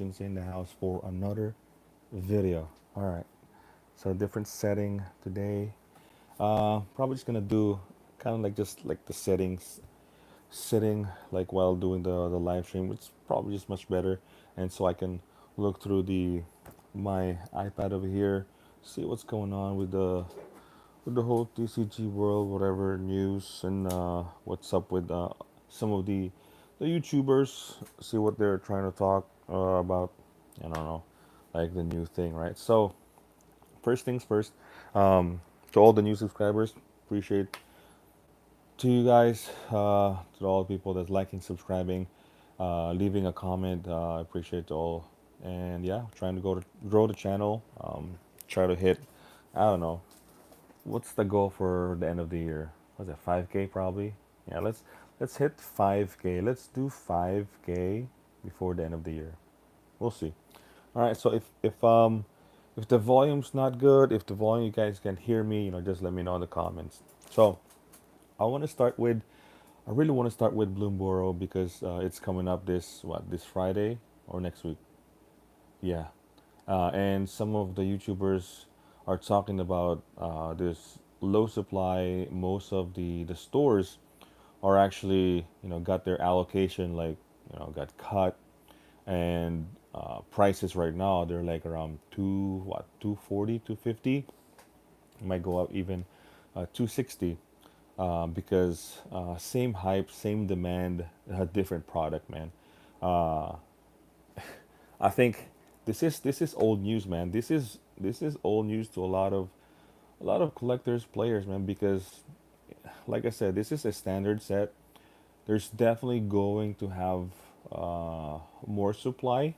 in the house for another video. All right, so different setting today. Probably just gonna do kind of like just like the settings, sitting like while doing the live stream, which is probably just much better, and so I can look through the my iPad over here, see what's going on with the whole TCG world, whatever news and what's up with some of the YouTubers, see what they're trying to talk about. I don't know, like the new thing, right? So first things first, to all the new subscribers, appreciate to you guys, to all the people that's liking, subscribing, leaving a comment. I appreciate it all, and yeah, trying to grow the channel. Try to hit, I don't know, what's the goal for the end of the year? Was it 5K probably? Yeah, let's hit 5K. Let's do 5K before the end of the year. We'll see. All right. So if the volume's not good, if the volume you guys can hear me, just let me know in the comments. So I want to start with. I really want to start with Bloomburrow because it's coming up this Friday or next week. Yeah, and some of the YouTubers are talking about this low supply. Most of the stores are actually got their allocation, like got cut, and prices right now they're like around 240, 250. It might go up even 260, because same hype, same demand, a different product, man. uh, I think this is old news, man. This is old news to a lot of collectors, players, man. Because, like I said, this is a standard set. There's definitely going to have more supply.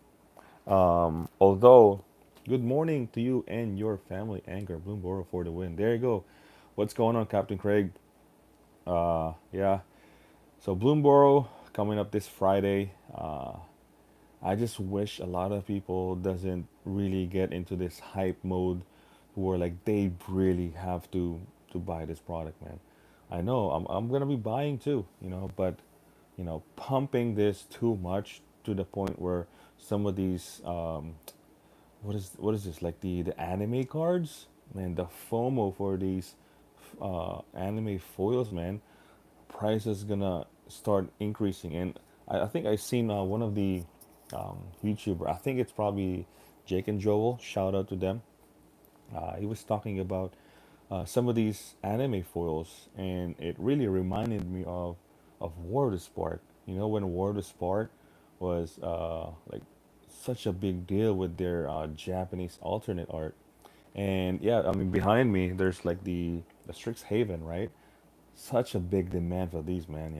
Although, good morning to you and your family. Anchor Bloomburrow for the win. There you go. What's going on, Captain Craig? Yeah. So Bloomburrow coming up this Friday. I just wish a lot of people doesn't really get into this hype mode where like they really have to buy this product, man. I know I'm gonna be buying too, but pumping this too much to the point where some of these what is this, like the anime cards, man, the FOMO for these anime foils, man, price is gonna start increasing. And I think I seen one of the YouTuber. I think it's probably Jake and Joel. Shout out to them. He was talking about some of these anime foils, and it really reminded me of War of the Spark. When War of the Spark was like such a big deal with their Japanese alternate art. And yeah, I mean behind me there's like the Strixhaven, right? Such a big demand for these, man.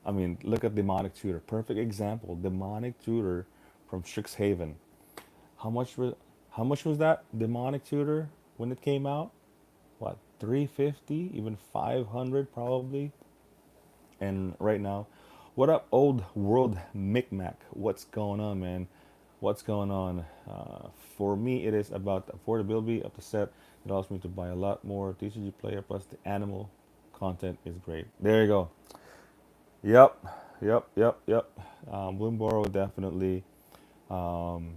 I mean, look at Demonic Tutor. Perfect example. Demonic Tutor from Strixhaven. How much was how much was that Demonic Tutor when it came out? What, 350, even 500 probably. And right now, what up, old world Micmac? What's going on, man? What's going on? For me, it is about the affordability of the set. It allows me to buy a lot more Tcgplayer, plus the animal content is great. There you go. Yep, yep. Bloomburrow definitely. Um,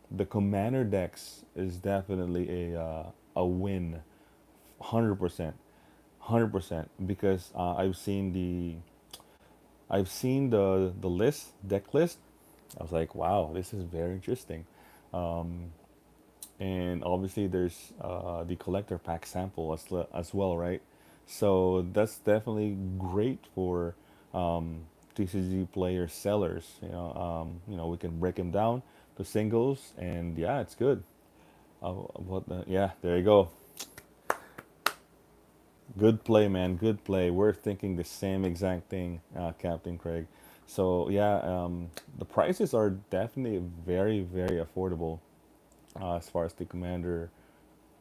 the commander decks is definitely a win, 100%, 100%. Because I've seen the list, deck list. I was like, wow, this is very interesting. Um, and obviously there's the collector pack sample as well, right? So that's definitely great for TCG player sellers. We can break them down to singles, and yeah, it's good. Yeah, there you go. Good play, man. Good play. We're thinking the same exact thing, Captain Craig. So yeah, the prices are definitely very, very affordable as far as the commander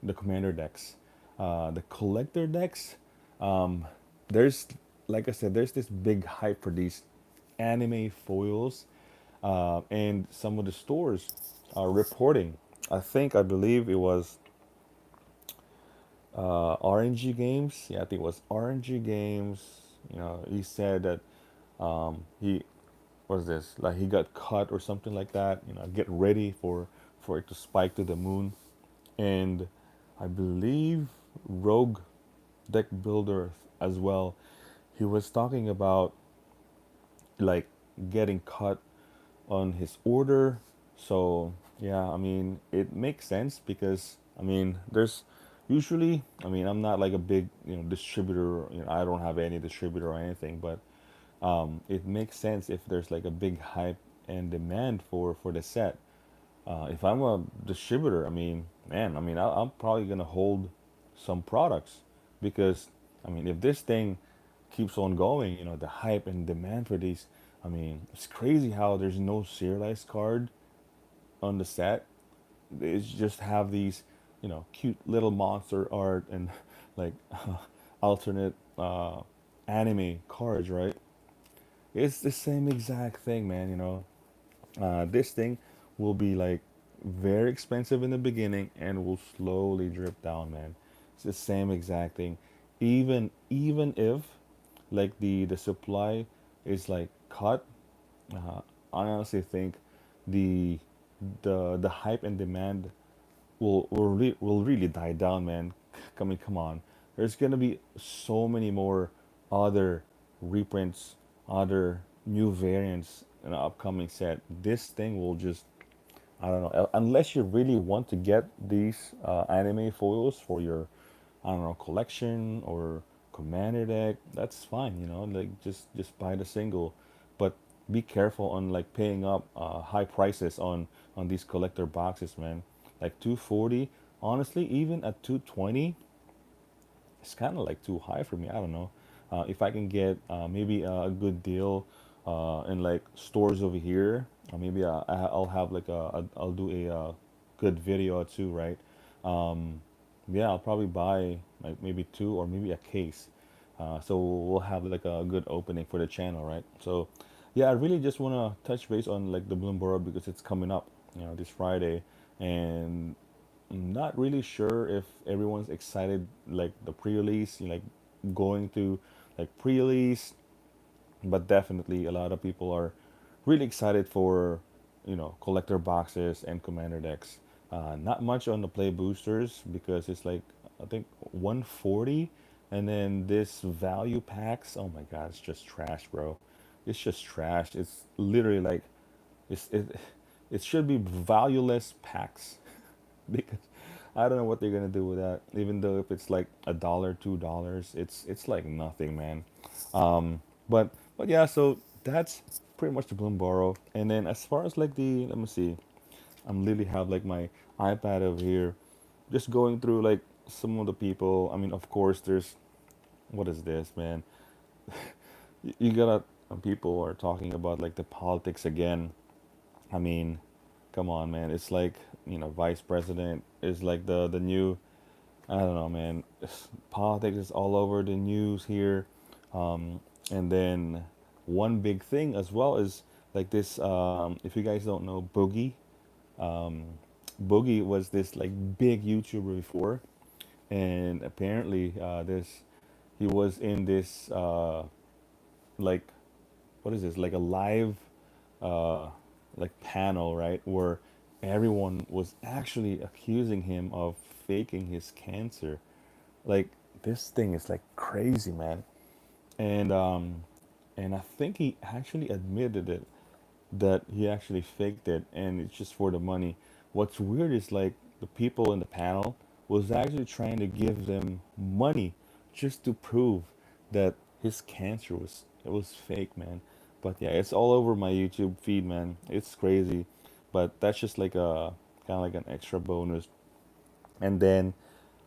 decks. The collector decks, um, there's, like I said, there's this big hype for these anime foils, and some of the stores are reporting. I believe it was RNG Games. Yeah, I think it was RNG Games. He said that he what is this? Like he got cut or something like that. Get ready for it to spike to the moon. And I believe Rogue Deck Builder as well. He was talking about like getting cut on his order. So yeah, I mean it makes sense because I mean there's usually I mean I'm not like a big distributor. I don't have any distributor or anything, but it makes sense if there's like a big hype and demand for the set. If I'm a distributor, I mean, man, I mean, I'm probably gonna hold some products because, I mean, if this thing keeps on going, the hype and demand for these, I mean, it's crazy how there's no serialized card on the set. It's just have these, cute little monster art and like alternate anime cards, right? It's the same exact thing, man. This thing will be like very expensive in the beginning and will slowly drip down, man. It's the same exact thing. Even if like the supply is like cut, uh, I honestly think the the hype and demand will really die down, man. I mean, come on. There's gonna be so many more other reprints, other new variants in the upcoming set. This thing will just I don't know. Unless you really want to get these anime foils for your, I don't know, collection or commander deck, that's fine. Like just buy the single, but be careful on like paying up high prices on these collector boxes, man. Like 240. Honestly, even at 220, it's kind of like too high for me. I don't know. If I can get maybe a good deal in like stores over here, maybe I'll have like I'll do a good video or two, right? Um, yeah, I'll probably buy like maybe two or maybe a case. So we'll have like a good opening for the channel, right? So yeah, I really just want to touch base on like the Bloomburrow because it's coming up, this Friday, and I'm not really sure if everyone's excited like the pre-release, like going to like pre-release, but definitely a lot of people are really excited for collector boxes and commander decks. Not much on the play boosters because it's like I think 140, and then this value packs. Oh my god, it's just trash, bro. It's just trash. It's literally like it's it should be valueless packs because I don't know what they're gonna do with that. Even though if it's like a dollar, $2, it's like nothing, man. But yeah, so that's pretty much the Bloomburrow. And then as far as like the let me see, I'm literally have like my iPad over here, just going through like some of the people. I mean, of course, there's what is this, man? You gotta people are talking about like the politics again. I mean, come on, man. It's like vice president is like the new I don't know, man. Politics is all over the news here. And then one big thing as well is like this. If you guys don't know, um, Boogie was this like big YouTuber before, and apparently this he was in this like what is this like a live uh, like panel, right, where everyone was actually accusing him of faking his cancer. Like this thing is like crazy, man. And um and I think he actually admitted it, that he actually faked it and it's just for the money. What's weird is like the people in the panel was actually trying to give them money just to prove that his cancer was fake, man. But yeah, it's all over my YouTube feed, man. It's crazy. But that's just like a kind of like an extra bonus. And then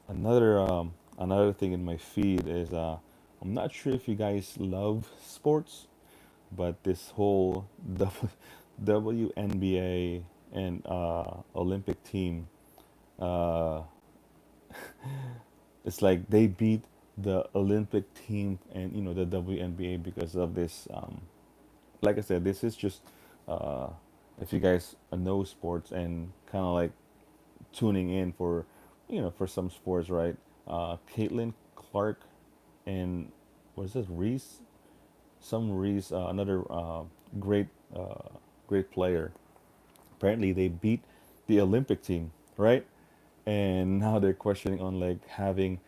another thing in my feed is I'm not sure if you guys love sports, but this whole WNBA and Olympic team, uh, it's like they beat the Olympic team and the WNBA because of this. Like I said, this is just uh, if you guys know sports and kind of like tuning in for for some sports, right? Caitlin Clark and what is this Reese? Some Reese, another great great player. Apparently, they beat the Olympic team, right? And now they're questioning on like having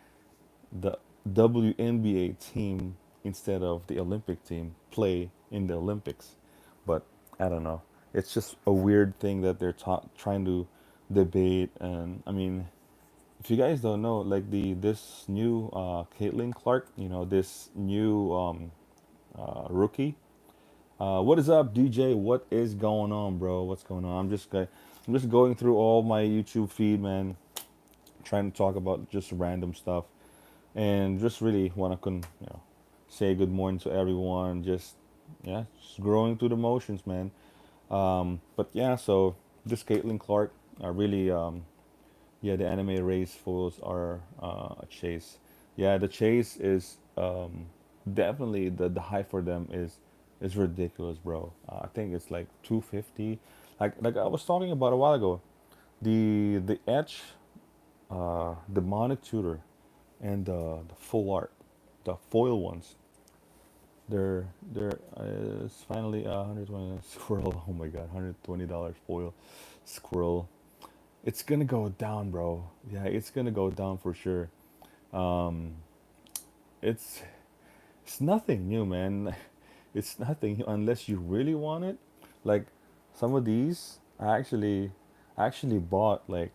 the WNBA team instead of the Olympic team play in the Olympics. But I don't know. It's just a weird thing that they're trying to debate. And I mean, if you guys don't know, like the this new Caitlin Clark, this new rookie. What is up, DJ? What is going on, bro? What's going on? I'm just going through all my YouTube feed, man, trying to talk about just random stuff, and just really want to say good morning to everyone. Just yeah, just growing through the motions, man. But yeah, so this Caitlin Clark, really, yeah, the anime race foils are a chase. Yeah, the chase is definitely the high for them is ridiculous, bro. I think it's like 250. Like I was talking about a while ago, the etch, the demonic tutor, and the full art, the foil ones. They're It's finally 120 squirrel. Oh my god, $120 foil squirrel. It's gonna go down, bro. Yeah, it's gonna go down for sure. Um, it's it's nothing new, man. It's nothing new unless you really want it. Like some of these, I actually bought like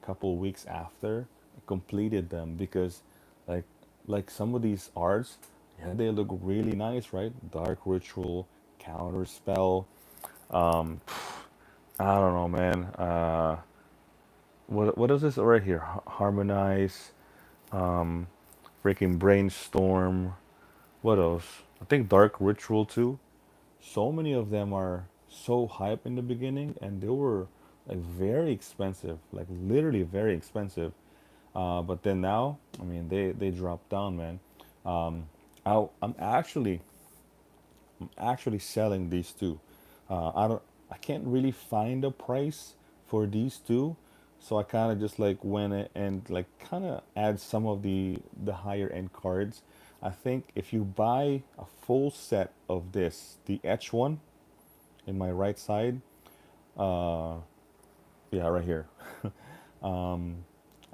a couple weeks after I completed them because, like, some of these arts, yeah, they look really nice, right? Dark ritual, counter spell. Um, I don't know, man. What is this right here? Harmonize, um, freaking brainstorm. What else? I think dark ritual too. So many of them are so hype in the beginning, and they were like very expensive, like literally very expensive. But then now, I mean, they dropped down, man. Um, I'm actually selling these two. I can't really find a price for these two, so I kind of just like went and like kind of add some of the higher end cards. I think if you buy a full set of this, the etch one in my right side, uh, yeah, right here. um,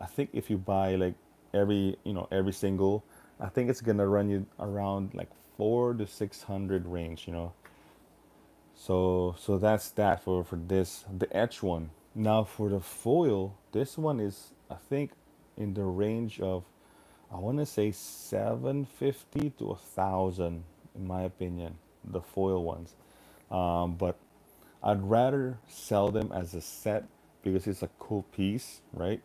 I think if you buy like every single, I think it's gonna run you around like 400 to 600 range. So that's that for this the etch one. Now for the foil, this one is I think in the range of I want to say 750 to 1,000 in my opinion, the foil ones. But I'd rather sell them as a set because it's a cool piece, right?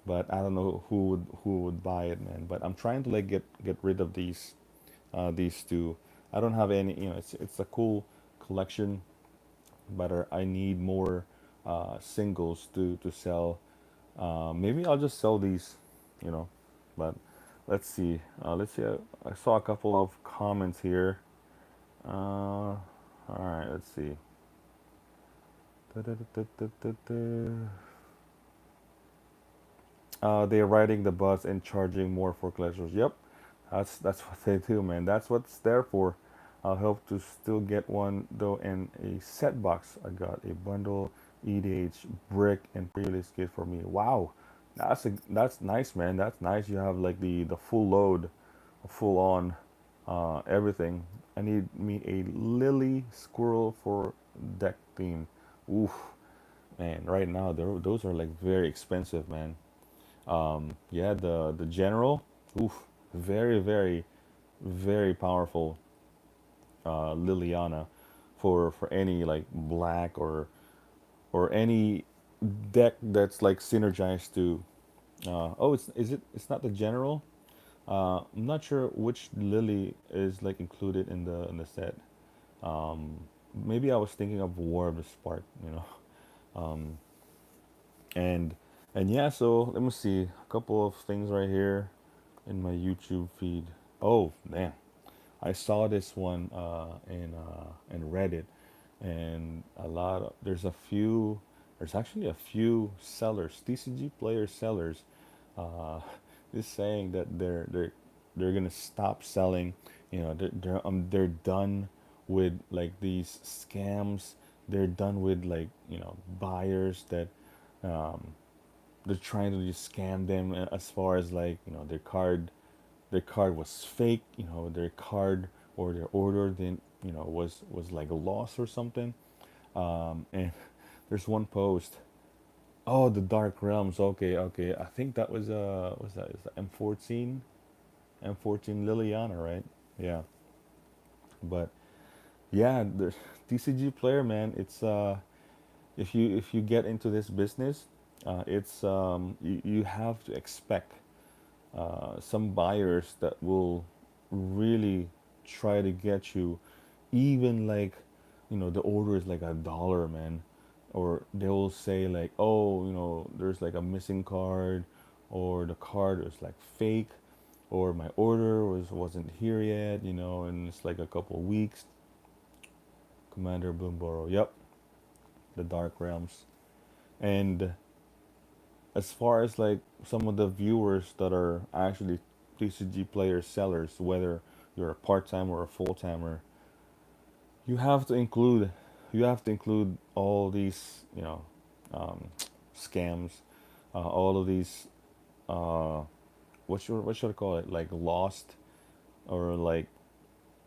But I don't know who would buy it, man. But I'm trying to like get rid of these two. I don't have any, it's a cool collection, but I need more singles to sell. Maybe I'll just sell these, you know. But let's see. Let's see. I saw a couple of comments here. All right. Let's see. Da-da-da-da-da-da. They're riding the bus and charging more for collectors. Yep, that's what they do, man. That's what it's there for. I'll hope to still get one though in a set box. I got a bundle, EDH, brick, and pre-release kit for me. Wow, that's nice, man. That's nice. You have like the full load, full on, everything. I need me a lily squirrel for deck theme. Oof, man. Right now, those are like very expensive, man. Yeah, the general, oof, very very very powerful Liliana for any like black or any deck that's like synergized to. Oh, it's not the general. I'm not sure which Lily is like included in the set. Um, Maybe I was thinking of War of the Spark, Um, and and yeah, so let me see a couple of things right here in my YouTube feed. Oh man, I saw this one in Reddit, and there's actually a few sellers, TCG player sellers, uh, is saying that they're gonna stop selling. They're done with like these scams. They're done with like buyers that um, they're trying to just scam them as far as like their card was fake. Their card or their order then was like a loss or something. And there's one post. Oh, the Dark Realms. Okay, okay. I think that was that is that M14 Liliana, right? Yeah. But yeah, the TCG player, man, it's if you get into this business, it's you have to expect some buyers that will really try to get you, even like the order is like $1, man, or they will say like, oh, there's like a missing card, or the card is like fake, or my order wasn't here yet, and it's like a couple weeks. Commander Bloomburrow, yep, the Dark Realms. And as far as like some of the viewers that are actually TCG player sellers, whether you're a part timer or a full timer, you have to include all these um, scams, all of these uh, what should I call it, like lost, or like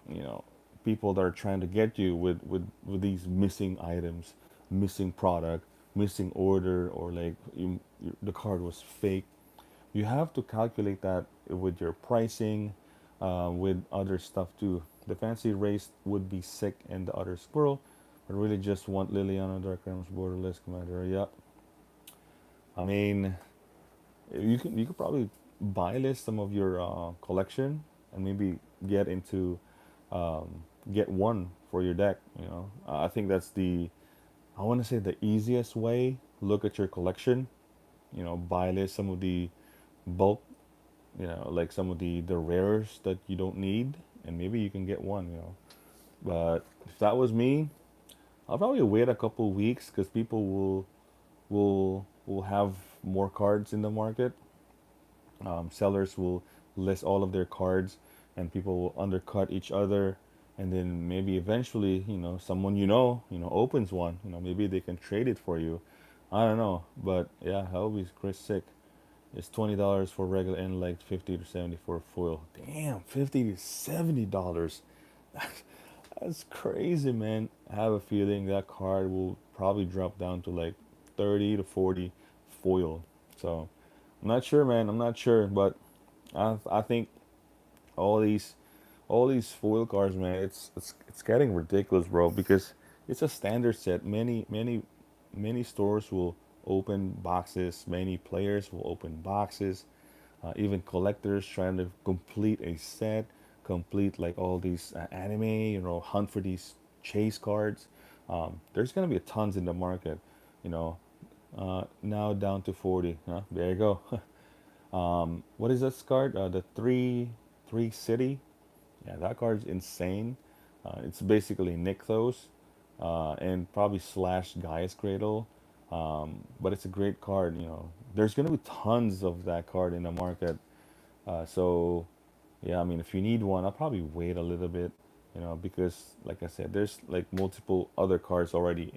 you know people that are trying to get you with these missing items, missing product, missing order, or like the card was fake. You have to calculate that with your pricing, with other stuff too. The fancy race would be sick and the other squirrel, but really just want Liliana Dark Realms Borderless Commander. Yep. I mean, you could probably buy list some of your collection and maybe get into get one for your deck. I think that's I want to say the easiest way. Look at your collection. Buy list some of the bulk, like some of the rares that you don't need, and maybe you can get one. But if that was me, I'll probably wait a couple weeks because people will have more cards in the market. Sellers will list all of their cards, and people will undercut each other, and then maybe eventually, someone opens one. Maybe they can trade it for you. I don't know, but yeah, that would be Chris sick. It's $20 for regular and like 50 to 70 for foil. Damn, $50 to $70. That's crazy, man. I have a feeling that card will probably drop down to like 30 to 40 foil. So I'm not sure, man. I'm not sure, but I think all these all these foil cards, man, it's getting ridiculous, bro. Because it's a standard set. Many stores will open boxes. Many players will open boxes. Even collectors trying to complete a set, complete like all these anime, hunt for these chase cards. There's gonna be tons in the market, you know. Now down to 40. There you go. What is this card? The three city. Yeah, that card's insane. It's basically Nykthos, and probably slash Gaia's Cradle. But it's a great card. There's gonna be tons of that card in the market. So yeah, I mean, if you need one, I'll probably wait a little bit. Because like I said, there's like multiple other cards already,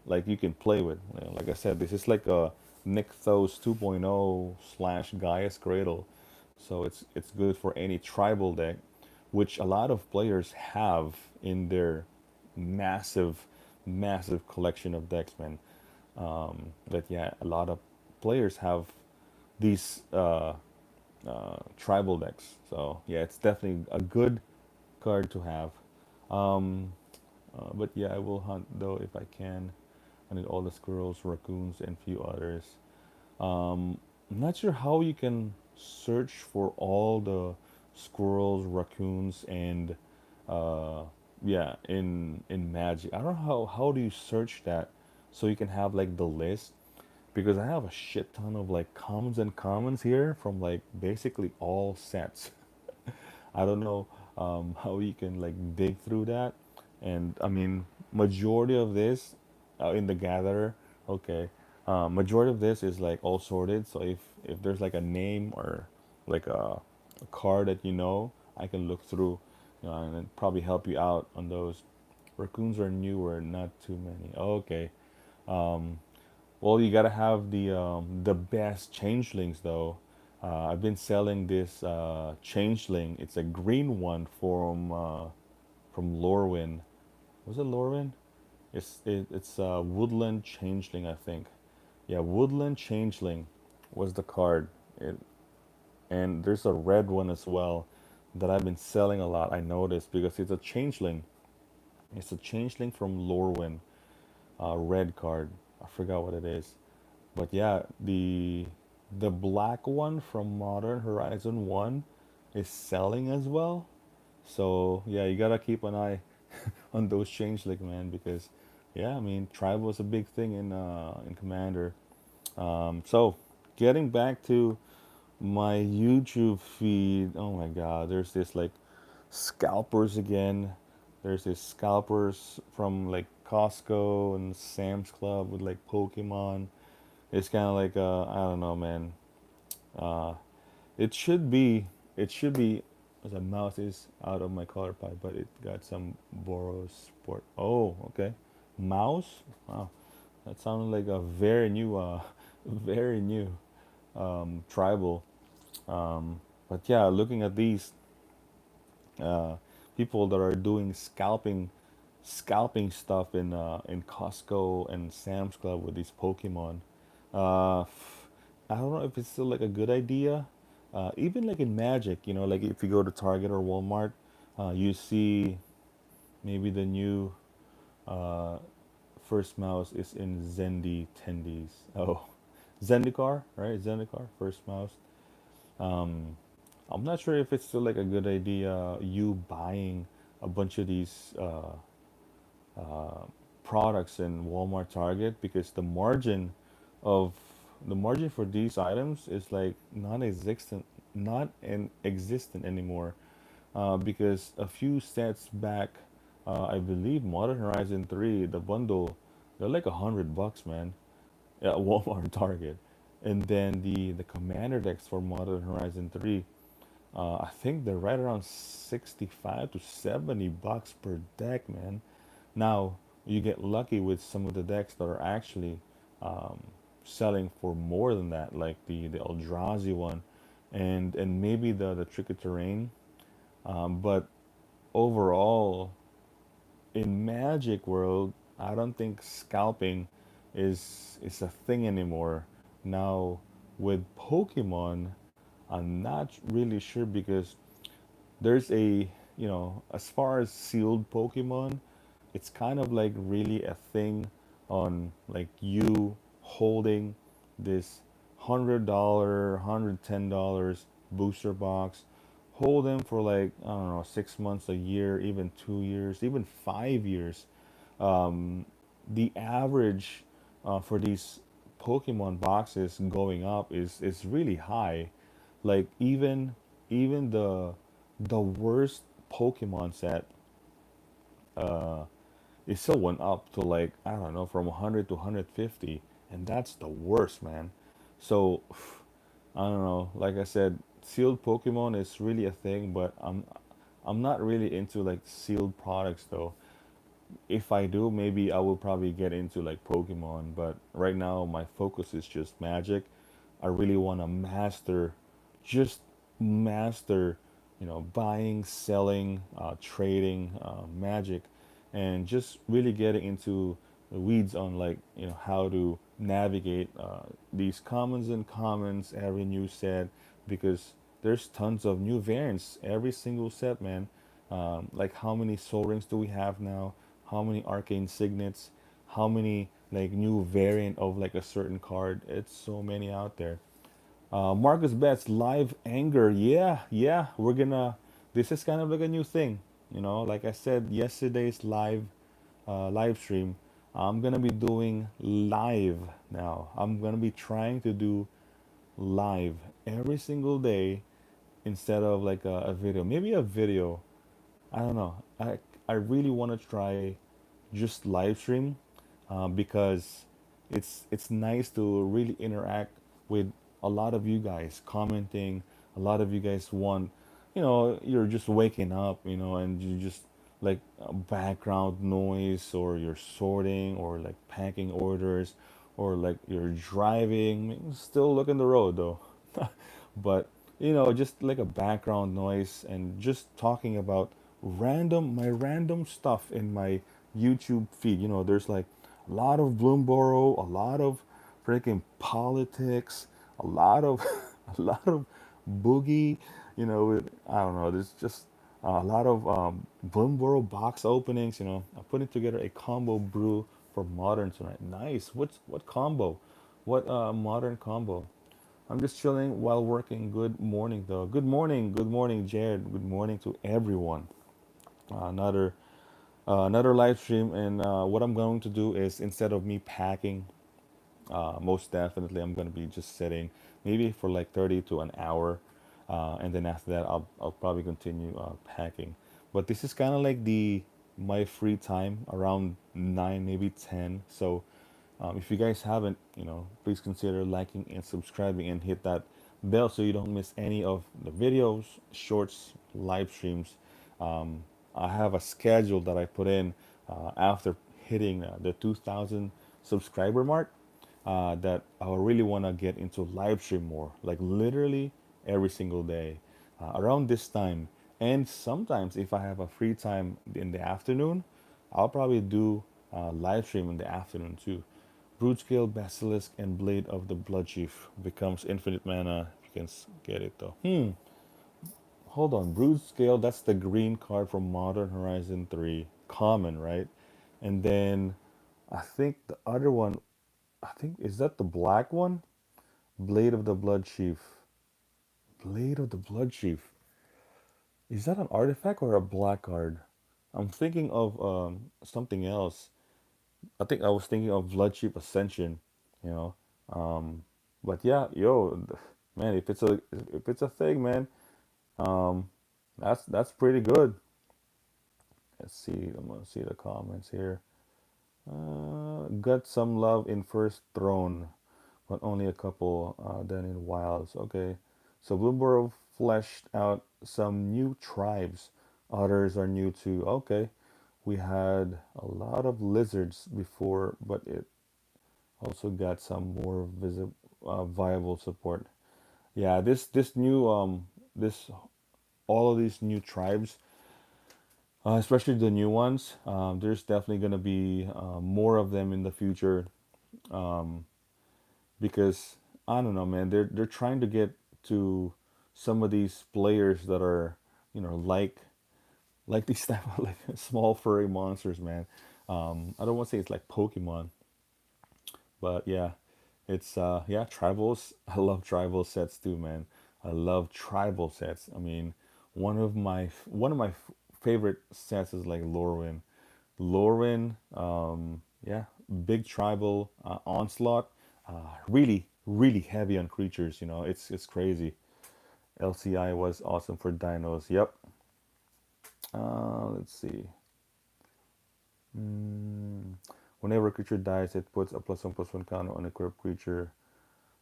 like you can play with. Like I said, this is like a Nykthos 2.0 slash Gaia's Cradle, so it's good for any tribal deck, which a lot of players have in their massive, massive collection of decks, man. That yeah, a lot of players have these tribal decks. So yeah, it's definitely a good card to have. Um, but yeah, I will hunt though if I can. I need all the squirrels, raccoons, and few others. I'm not sure how you can search for all the squirrels, raccoons, and uh, yeah, in Magic. I don't know how do you search that so you can have like the list, because I have a shit ton of like commons and commons here from like basically all sets. I don't know how you can like dig through that. And I mean, majority of this in the gatherer, okay, majority of this is like all sorted. So if there's like a name or like a card that I can look through, and then probably help you out on those. Raccoons are newer, not too many. Okay. Um, well, you gotta have the best changelings though. I've been selling this changeling. It's a green one from Lorwyn. Was it Lorwyn? It's Woodland Changeling, I think. Yeah, Woodland Changeling was the card. It, and there's a red one as well that I've been selling a lot. I noticed because it's a changeling. It's a changeling from Lorwyn, red card. I forgot what it is. But yeah, the black one from Modern Horizon 1 is selling as well. So yeah, you gotta keep an eye on those changeling, man, because yeah, I mean tribal was a big thing in Commander. So getting back to my YouTube feed, oh my god, there's this like scalpers again. There's this scalpers from like Costco and Sam's Club with like Pokemon. It's kind of like I don't know, man. Uh, it should be it should be. The mouse is out of my color pipe, but it got some Boros sport. Oh, okay. Mouse. Wow, that sounded like a very new, very new tribal. But yeah, looking at these uh, people that are doing scalping stuff in Costco and Sam's Club with these Pokemon. Uh, I don't know if it's still like a good idea. Even like in Magic, like if you go to Target or Walmart, you see maybe the new uh, first mouse is in Zendi Tendies. Oh, Zendikar, right? Zendikar, first mouse. Um, I'm not sure if it's still like a good idea you buying a bunch of these uh, products in Walmart, Target, because of the margin for these items is like non-existent, not in existent anymore. Because a few sets back, I believe Modern Horizon 3, the bundle, they're like $100, man, at Walmart, Target, and then the commander decks for Modern Horizon 3. I think they're right around 65 to $70 per deck, man. Now, you get lucky with some of the decks that are actually um, selling for more than that, like the Eldrazi one, and maybe the Tricky Terrain. But overall, in Magic World, I don't think scalping is a thing anymore. Now, with Pokemon, I'm not really sure because there's as far as sealed Pokemon, it's kind of like really a thing on like you holding this $110 booster box, hold them for like, I don't know, 6 months, a year, even 2 years, even 5 years. Um, the average for these Pokemon boxes going up is really high. Like even the worst Pokemon set uh, it still went up to like, I don't know, from 100 to 150, and that's the worst, man. So I don't know. Like I said, sealed Pokemon is really a thing, but I'm not really into like sealed products though. If I do, maybe I will probably get into like Pokemon, but right now my focus is just Magic. I really want to just master, buying, selling, trading, Magic, and just really getting into the weeds on like, how to navigate these commons and commons every new set because there's tons of new variants every single set, man. Like how many Soul Rings do we have now? How many Arcane Signets? How many like new variant of like a certain card? It's so many out there. Marcus Betts live anger. Yeah, yeah. We're gonna. This is kind of like a new thing. Like I said yesterday's live stream. I'm gonna be doing live now. I'm gonna be trying to do live every single day instead of like a video. Maybe a video. I don't know. I really want to try just live stream because it's nice to really interact with a lot of you guys commenting. A lot of you guys want, you're just waking up, and you just like background noise, or you're sorting, or like packing orders, or like you're driving. I mean, still look in the road though. But just like a background noise, and just talking about random stuff in my YouTube feed. There's like a lot of Bloomburrow, a lot of freaking politics, a lot of a lot of boogie. I don't know. There's just a lot of Bloomburrow box openings. I'm putting together a combo brew for modern tonight. Nice. What combo? What modern combo? I'm just chilling while working. Good morning, though. Good morning, Jared. Good morning to everyone. Another live stream, and what I'm going to do is, instead of me packing, most definitely I'm going to be just sitting, maybe for like 30 to an hour, and then after that I'll probably continue packing. But this is kind of like the my free time around 9, maybe 10. So if you guys haven't, please consider liking and subscribing, and hit that bell so you don't miss any of the videos, shorts, live streams. I have a schedule that I put in after hitting the 2,000 subscriber mark, that I really want to get into live stream more, like literally every single day around this time. And sometimes, if I have a free time in the afternoon, I'll probably do live stream in the afternoon too. Brood Scale, Basilisk, and Blade of the Blood Chief becomes infinite mana. You can get it though. Hold on. Brood Scale, that's the green card from Modern Horizon 3. Common, right? And then I think the other one, is that the black one? Blade of the Blood Chief. Blade of the Blood Chief. Is that an artifact or a black card? I'm thinking of something else. I think I was thinking of Bloodship Ascension, you know. Um, but yeah, man, if it's a thing, man, um, that's pretty good. Let's see. I'm gonna see the comments here. Got some love in First Throne, but only a couple. Then in Wilds. Okay, so Bloomburrow fleshed out some new tribes. Others are new too. Okay, we had a lot of lizards before, but it also got some more viable support. Yeah, this new this all of these new tribes, especially the new ones. There's definitely gonna be more of them in the future, because I don't know, man. They're trying to get to some of these players that are, like these type of like small furry monsters, man. I don't want to say it's like Pokemon, but yeah, it's yeah, tribals. I love tribal sets too, man. I love tribal sets. I mean, one of my favorite sets is like Lorwyn. Lorwyn, yeah, big tribal onslaught. Really, really heavy on creatures. It's crazy. LCI was awesome for dinos. Yep. Let's see. Whenever a creature dies, it puts a +1/+1 counter on a equipped creature,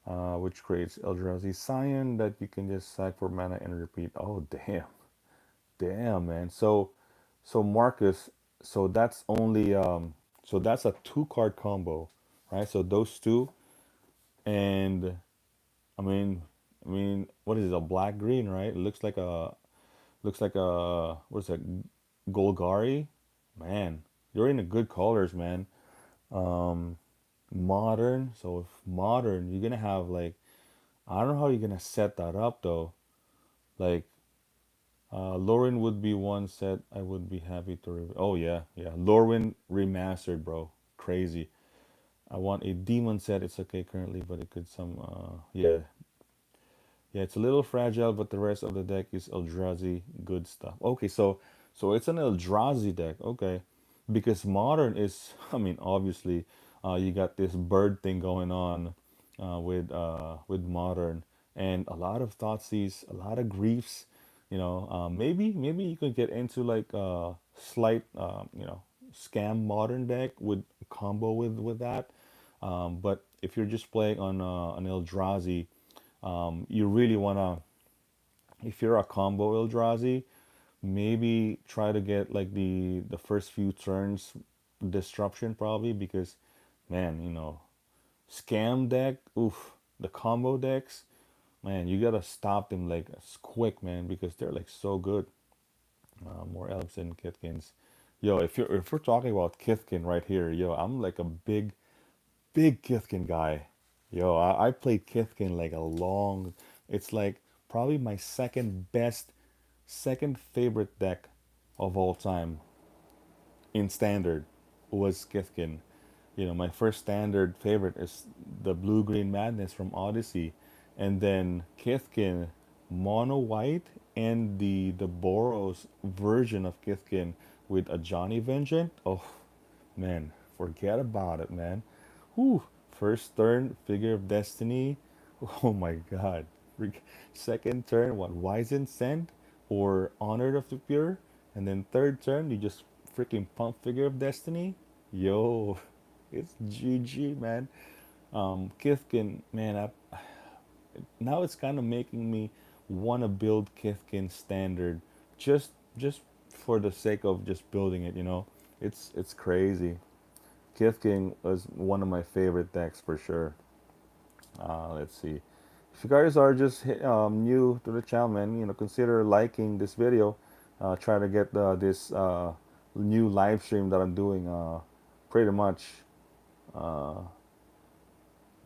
which creates Eldrazi Scion that you can just sack for mana and repeat. Oh, damn. Damn, man. So Marcus, so that's only so that's a two-card combo, right? So those two, and I mean, what is it? A black green, right? It looks like a what is that? Golgari? Man, you're in the good colors, man. Modern. So if modern, you're gonna have like, I don't know how you're gonna set that up though. Like, Lauren would be one set I would be happy to. Oh yeah, yeah. Lauren remastered, bro. Crazy. I want a demon set. It's okay currently, but it could some. Yeah, yeah. It's a little fragile, but the rest of the deck is Eldrazi good stuff. Okay, so it's an Eldrazi deck. Okay, because modern is. I mean, obviously, you got this bird thing going on, with modern, and a lot of Thoughtseize, a lot of griefs. Maybe you could get into like a slight, scam modern deck with combo with that. But if you're just playing on an Eldrazi, you really wanna, if you're a combo Eldrazi, Maybe try to get like the first few turns disruption probably because man, scam deck, oof, the combo decks, man, you gotta stop them like quick, man, because they're like so good. More elves and Kithkins. Yo, if we're talking about Kithkin right here, yo, I'm like a big Kithkin guy. Yo, I played Kithkin like a long. It's like probably my second favorite deck of all time in standard was Kithkin. My first standard favorite is the Blue Green Madness from Odyssey, and then Kithkin Mono White and the Boros version of Kithkin with a Johnny Vengeant. Oh man, forget about it, man. Whew. First turn, Figure of Destiny. Oh my god. Second turn, what? Wizened Scent or Honored of the Pure? And then third turn, you just freaking pump Figure of Destiny? Yo, it's GG, man. Kithkin, man, now it's kind of making me want to build Kithkin standard just for the sake of just building it. It's crazy. Kithkin was one of my favorite decks for sure. Let's see. If you guys are just new to the channel, man, consider liking this video. Try to get this new live stream that I'm doing. Pretty much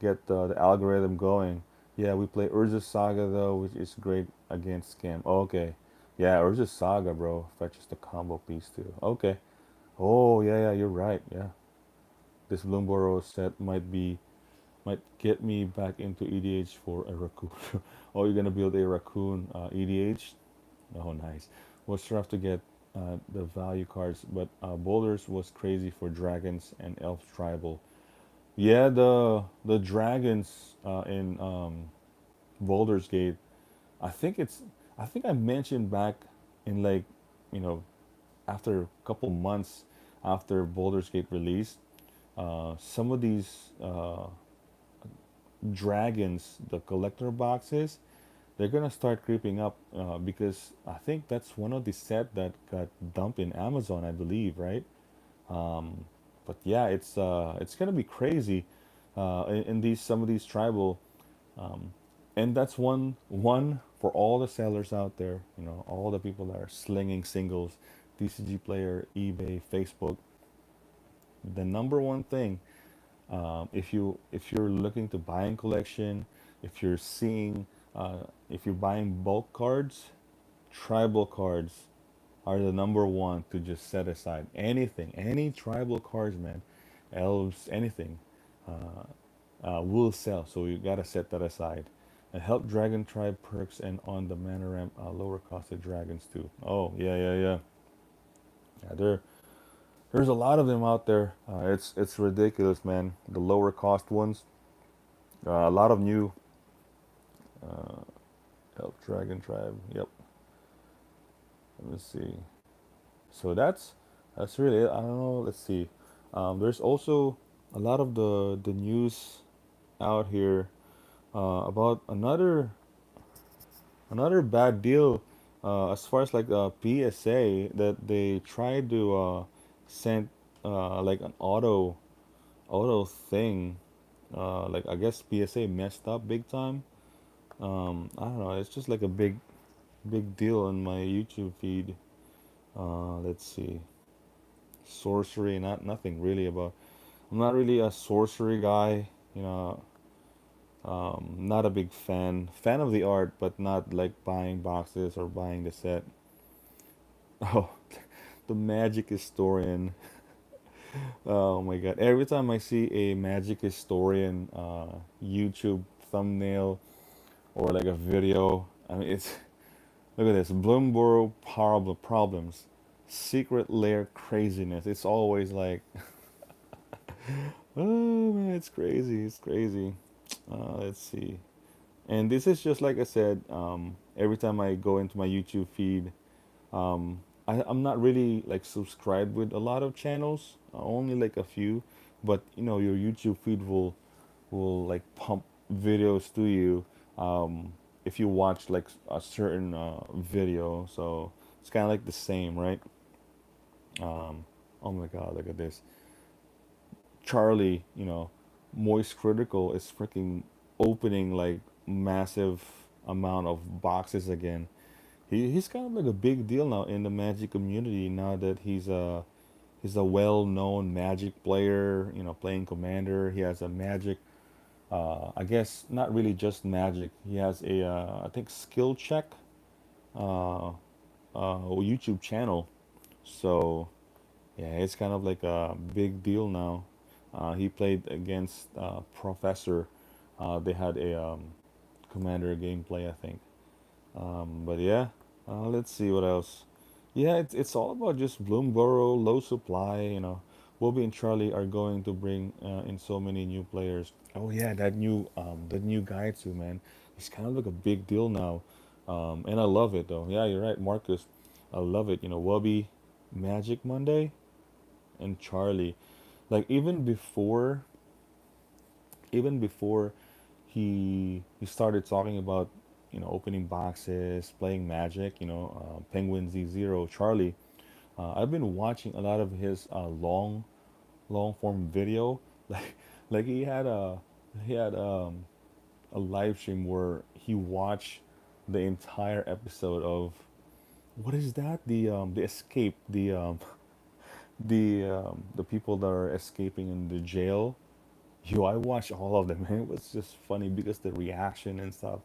get the algorithm going. Yeah, we play Urza's Saga though, which is great against Scam. Okay, yeah, Urza's Saga, bro, fetches the combo piece too. Okay. Oh yeah, yeah, you're right. Yeah, this Bloomburrow set might get me back into EDH for a raccoon. Oh, you're gonna build a raccoon EDH? Oh, nice. Was rough to get the value cards, but Boulders was crazy for dragons and elf tribal. Yeah, the dragons in Boulders Gate. I think it's. I think I mentioned back in like, you know, after a couple months after Boulders Gate released, some of these dragons, the collector boxes, they're gonna start creeping up because I think that's one of the set that got dumped in Amazon, I believe, right? But yeah, it's gonna be crazy in these some of these tribal, and that's one for all the sellers out there. All the people that are slinging singles, Tcgplayer, eBay, Facebook. The number one thing, if you're looking to buy in collection, if you're seeing, if you're buying bulk cards, tribal cards are the number one to just set aside. Anything, any tribal cards, man, elves, anything, will sell. So you gotta set that aside. And help dragon tribe perks and on the mana ramp, lower costed dragons too. Oh yeah, yeah, yeah. Yeah, there's a lot of them out there. It's ridiculous, man. The lower cost ones. A lot of new help dragon tribe. Yep. Let me see. So that's really it. I don't know. Let's see. There's also a lot of the news out here about another bad deal as far as like PSA that they tried to send like an auto thing. Like I guess PSA messed up big time. I don't know. It's just like a big deal on my YouTube feed. Let's see. Sorcery, nothing really about. I'm not really a sorcery guy. Not a big fan of the art, but not like buying boxes or buying the set. Oh, the Magic Historian. Oh my God! Every time I see a Magic Historian YouTube thumbnail or like a video, I mean, it's look at this Bloomburrow problems, secret lair craziness. It's always like, oh man, it's crazy. It's crazy. Let's see. And this is just like I said. Every time I go into my YouTube feed, I'm not really like subscribed with a lot of channels, only like a few, but your YouTube feed will like pump videos to you if you watch like a certain video. So It's kind of like the same, right? Oh my God, look at this. Charlie, Moist Critical is freaking opening like massive amount of boxes again. He's kind of like a big deal now in the Magic community now that he's a well-known Magic player, playing Commander. He has a Magic, I guess not really just Magic. He has a, I think, skill check YouTube channel. So yeah, it's kind of like a big deal now. He played against Professor. They had a Commander gameplay, I think. But yeah, let's see what else. Yeah, it's all about just Bloomburrow, low supply. Wobby and Charlie are going to bring in so many new players. Oh yeah, that new guy too, man. He's kind of like a big deal now, and I love it though. Yeah, you're right, Marcus. I love it. Wobby, Magic Monday, and Charlie. Like even before he started talking about opening boxes, playing Magic, Penguin Z0, Charlie. I've been watching a lot of his long form video. Like like he had a live stream where he watched the entire episode of, what is that, the escape, the people that are escaping in the jail. Yo, I watched all of them. It was just funny because the reaction and stuff.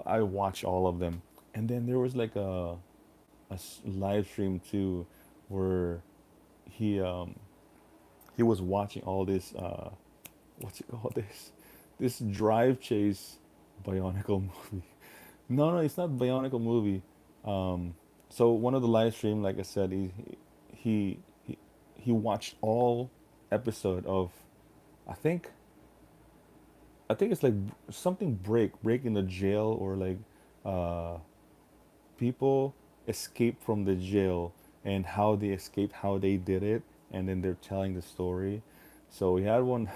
I watched all of them, and then there was like a live stream too, where he um he was watching all this, what's it called, this drive chase Bionicle movie. No, no, it's not Bionicle movie. So one of the live stream, like I said, he he, he watched all episode of, I think I think it's like something break in the jail, or like uh people escape from the jail, and how they escaped, how they did it, and then they're telling the story. So he had one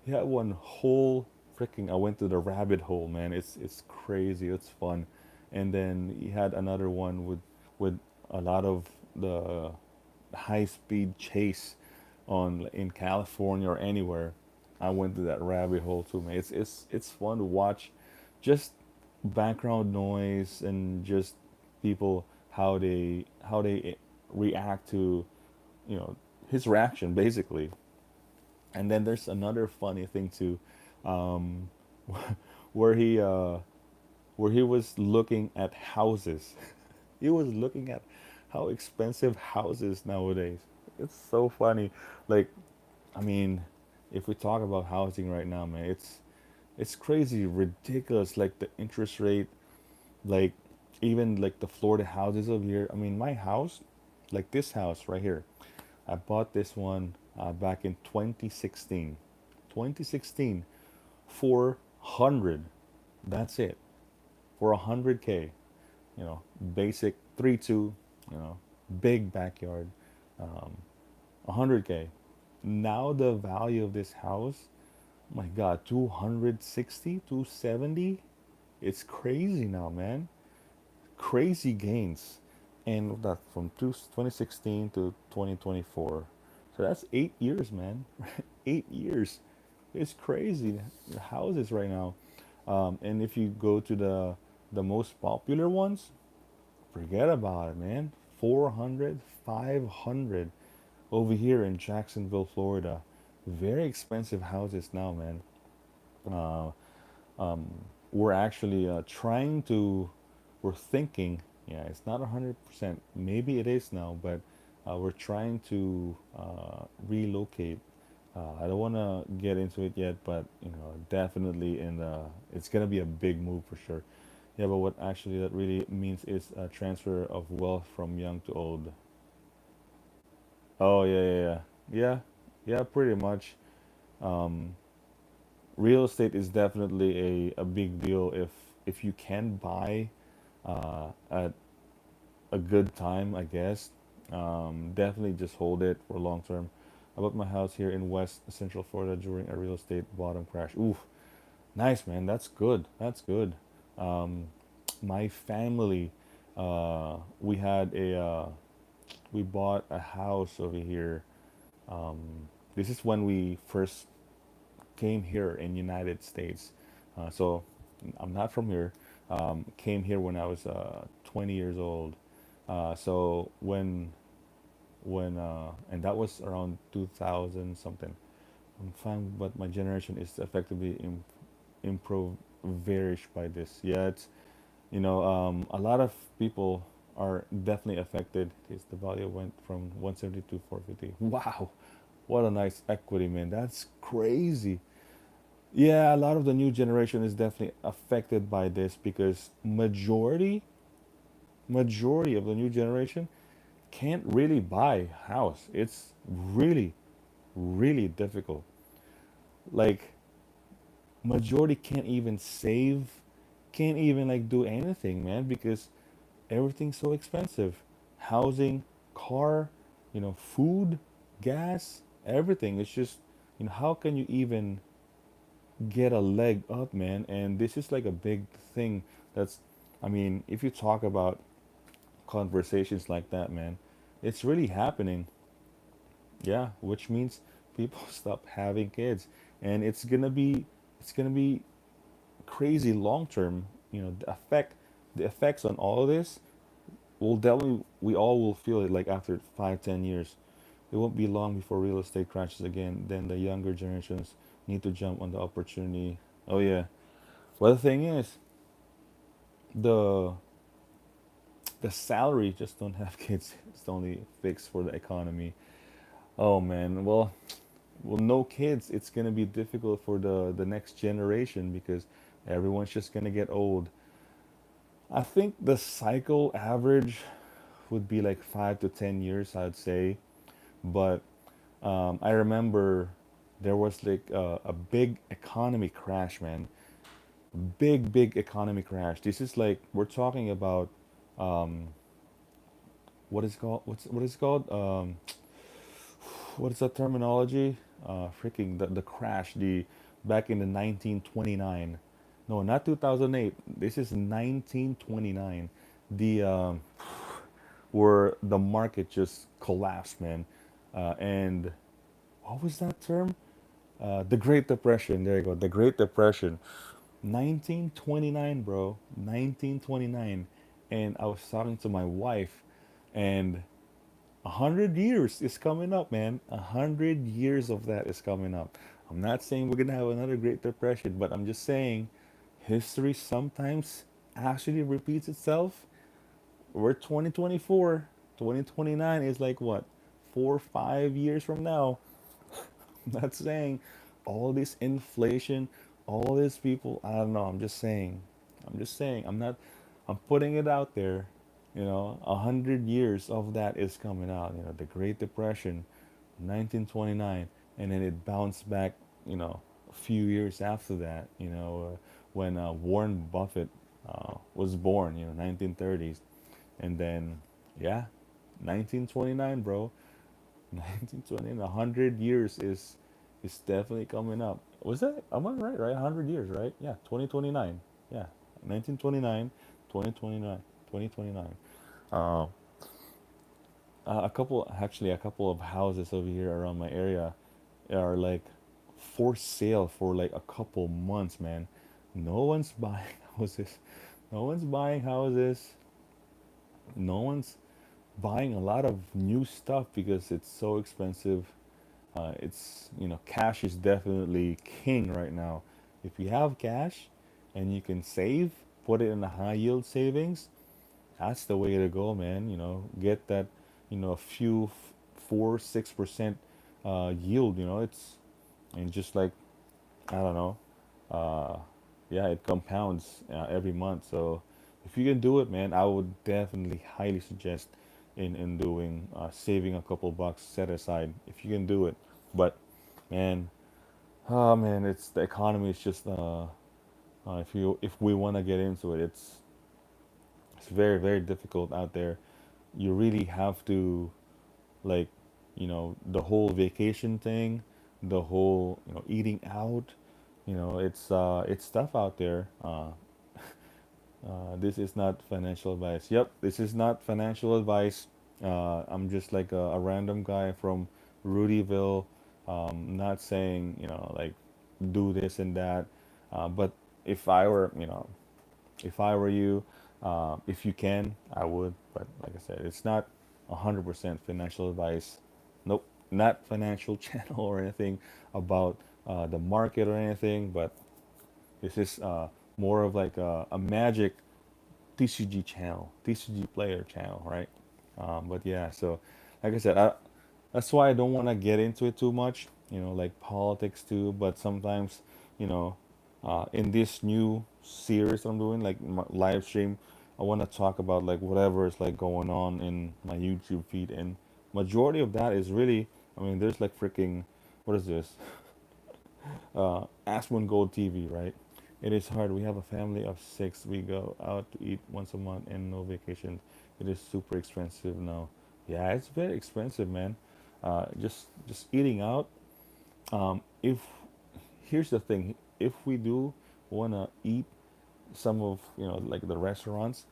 he had one whole freaking, I went to the rabbit hole, man. It's crazy, it's fun. And then he had another one with a lot of the high speed chase on in California or anywhere. I went to that rabbit hole too, man. It's fun to watch, just background noise and just people, how they react to you know his reaction basically. And then there's another funny thing too, um, where he was looking at houses. He was looking at how expensive houses nowadays. It's so funny. Like, I mean, if we talk about housing right now, man, it's crazy, ridiculous. Like the interest rate, like even like the Florida houses over here. I mean, my house, like this house right here, I bought this one back in 2016. 2016, 400. That's it. For 100K. Basic 3-2, you know, big backyard, 100K. Now the value of this house, my God, 260, 270. It's crazy now, man. Crazy gains. And that from 2016 to 2024. So that's 8 years, man. 8 years. It's crazy. The houses right now. And if you go to the most popular ones, forget about it, man. 400, 500 over here in Jacksonville, Florida. Very expensive houses now, man. Uh, we're actually we're thinking, yeah, it's not 100%. Maybe it is now, but we're trying to relocate. I don't want to get into it yet, but definitely it's gonna be a big move for sure. Yeah, but what actually that really means is a transfer of wealth from young to old. Oh yeah, yeah, yeah, yeah, yeah. Pretty much. Um, Real estate is definitely a big deal if you can buy at a good time, I guess. Definitely just hold it for long term. I bought my house here in West Central Florida during a real estate bottom crash. Oof, nice, man. That's good. That's good. My family, We had a we bought a house over here. This is when we first came here in United States. So I'm not from here. Came here when I was 20 years old. So when and that was around 2000 something. I'm fine, but my generation is effectively impoverished by this. Yeah, it's a lot of people are definitely affected. Is the value went from 170 to 450. Wow, what a nice equity, man. That's crazy. Yeah, a lot of the new generation is definitely affected by this because majority of the new generation can't really buy house. It's really really difficult. Like majority can't even save, can't even like do anything, man, because everything's so expensive. Housing, car, food, gas, everything. It's just, how can you even get a leg up, man? And this is like a big thing that's, I mean, if you talk about conversations like that, man, it's really happening. Yeah, which means people stop having kids. And it's gonna be crazy long term. The effects on all of this will definitely, we all will feel it like after 5, 10 years. It won't be long before real estate crashes again. Then the younger generations need to jump on the opportunity. Oh yeah. Well, the thing is, the the salary just don't have kids. It's the only fix for the economy. Oh man. Well, no kids. It's gonna be difficult for the next generation because everyone's just gonna get old. I think the cycle average would be like 5 to 10 years, I'd say. But I remember there was like a big economy crash, man. Big economy crash. This is like we're talking about what is called what is it called what is that terminology? Freaking the crash, the back in the 1929. No, not 2008. This is 1929. The where the market just collapsed, man. And what was that term? The Great Depression. There you go. The Great Depression. 1929, bro. 1929. And I was talking to my wife, and 100 years is coming up, man. 100 years of that is coming up. I'm not saying we're gonna have another Great Depression, but I'm just saying history sometimes actually repeats itself. We're 2024. 2029 is like what? 4 or 5 years from now. I'm not saying all this inflation, all these people. I don't know. I'm just saying. I'm just saying. I'm not. I'm putting it out there. 100 years of that is coming out. The Great Depression, 1929, and then it bounced back. A few years after that. When Warren Buffett was born. 1930s, and then yeah, 1929, bro. 1920, 100 years is definitely coming up. Was that? Am I right? Right, 100 years, right? Yeah, 2029. Yeah, 1929, 2029, 2029. Uh, a couple of houses over here around my area are like for sale for like a couple months, man. No one's buying houses. No one's buying houses. No one's buying a lot of new stuff because it's so expensive. Cash is definitely king right now. If you have cash and you can save, put it in a high yield savings, that's the way to go, man. Get that, a few 4, 6% yield. It's and just like I don't know, uh, yeah, it compounds every month. So if you can do it, man, I would definitely highly suggest in doing saving a couple bucks set aside if you can do it. But man, oh man, it's the economy is just if we want to get into it, it's very very difficult out there. You really have to like the whole vacation thing, the whole eating out. It's tough out there. This is not financial advice. Yep, this is not financial advice. I'm just like a random guy from Rudyville. Not saying, like do this and that. But if I were, if I were you, if you can, I would. But like I said, it's not 100% financial advice. Nope, not financial channel or anything about the market or anything. But this is more of like a magic TCG channel, TCG player channel, right? But yeah, so like I said, that's why I don't want to get into it too much, like politics too. But sometimes, you know, in this new series I'm doing, like my live stream, I want to talk about like whatever is like going on in my YouTube feed, and majority of that is really, I mean, there's like freaking, what is this? Aspen Gold TV, right? It is hard. We have a family of six. We go out to eat once a month and no vacations. It is super expensive now. Yeah, it's very expensive, man. Just eating out. If Here's the thing, if we do wanna eat some of like the restaurants,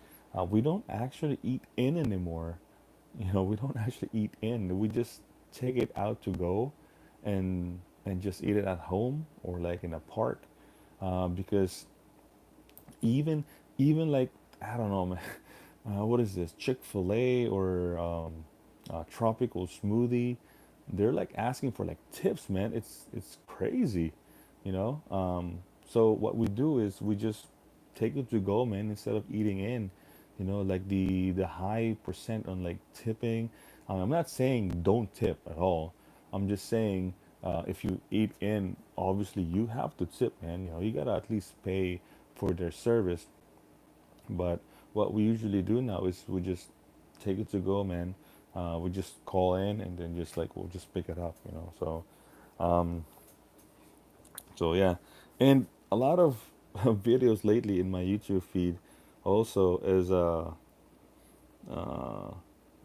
we don't actually eat in anymore. We don't actually eat in. We just take it out to go, and just eat it at home or like in a park, because even even like I don't know, man. What is this? Chick-fil-A or tropical smoothie? They're like asking for like tips, man. It's crazy, you know. So what we do is we just take it to go, man, instead of eating in. Like the high percent on like tipping. I'm not saying don't tip at all. I'm just saying if you eat in, obviously you have to tip, man. You gotta at least pay for their service. But what we usually do now is we just take it to go, man. We just call in and then just like we'll just pick it up. So yeah, and a lot of videos lately in my YouTube feed also is uh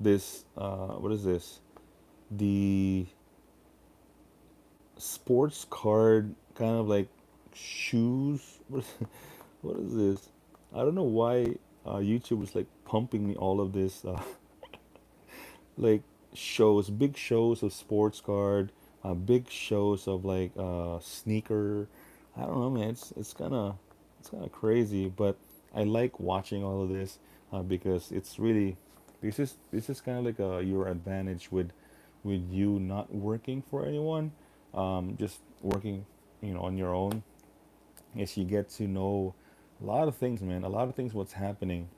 this what is this, the sports card kind of like shoes. What is this? I don't know why YouTube is like pumping me all of this like shows, big shows of sports card, big shows of like sneaker. I don't know, man. It's kind of crazy, but I like watching all of this because it's really this is kind of like your advantage with you not working for anyone, just working on your own. Is you get to know a lot of things, man. A lot of things what's happening,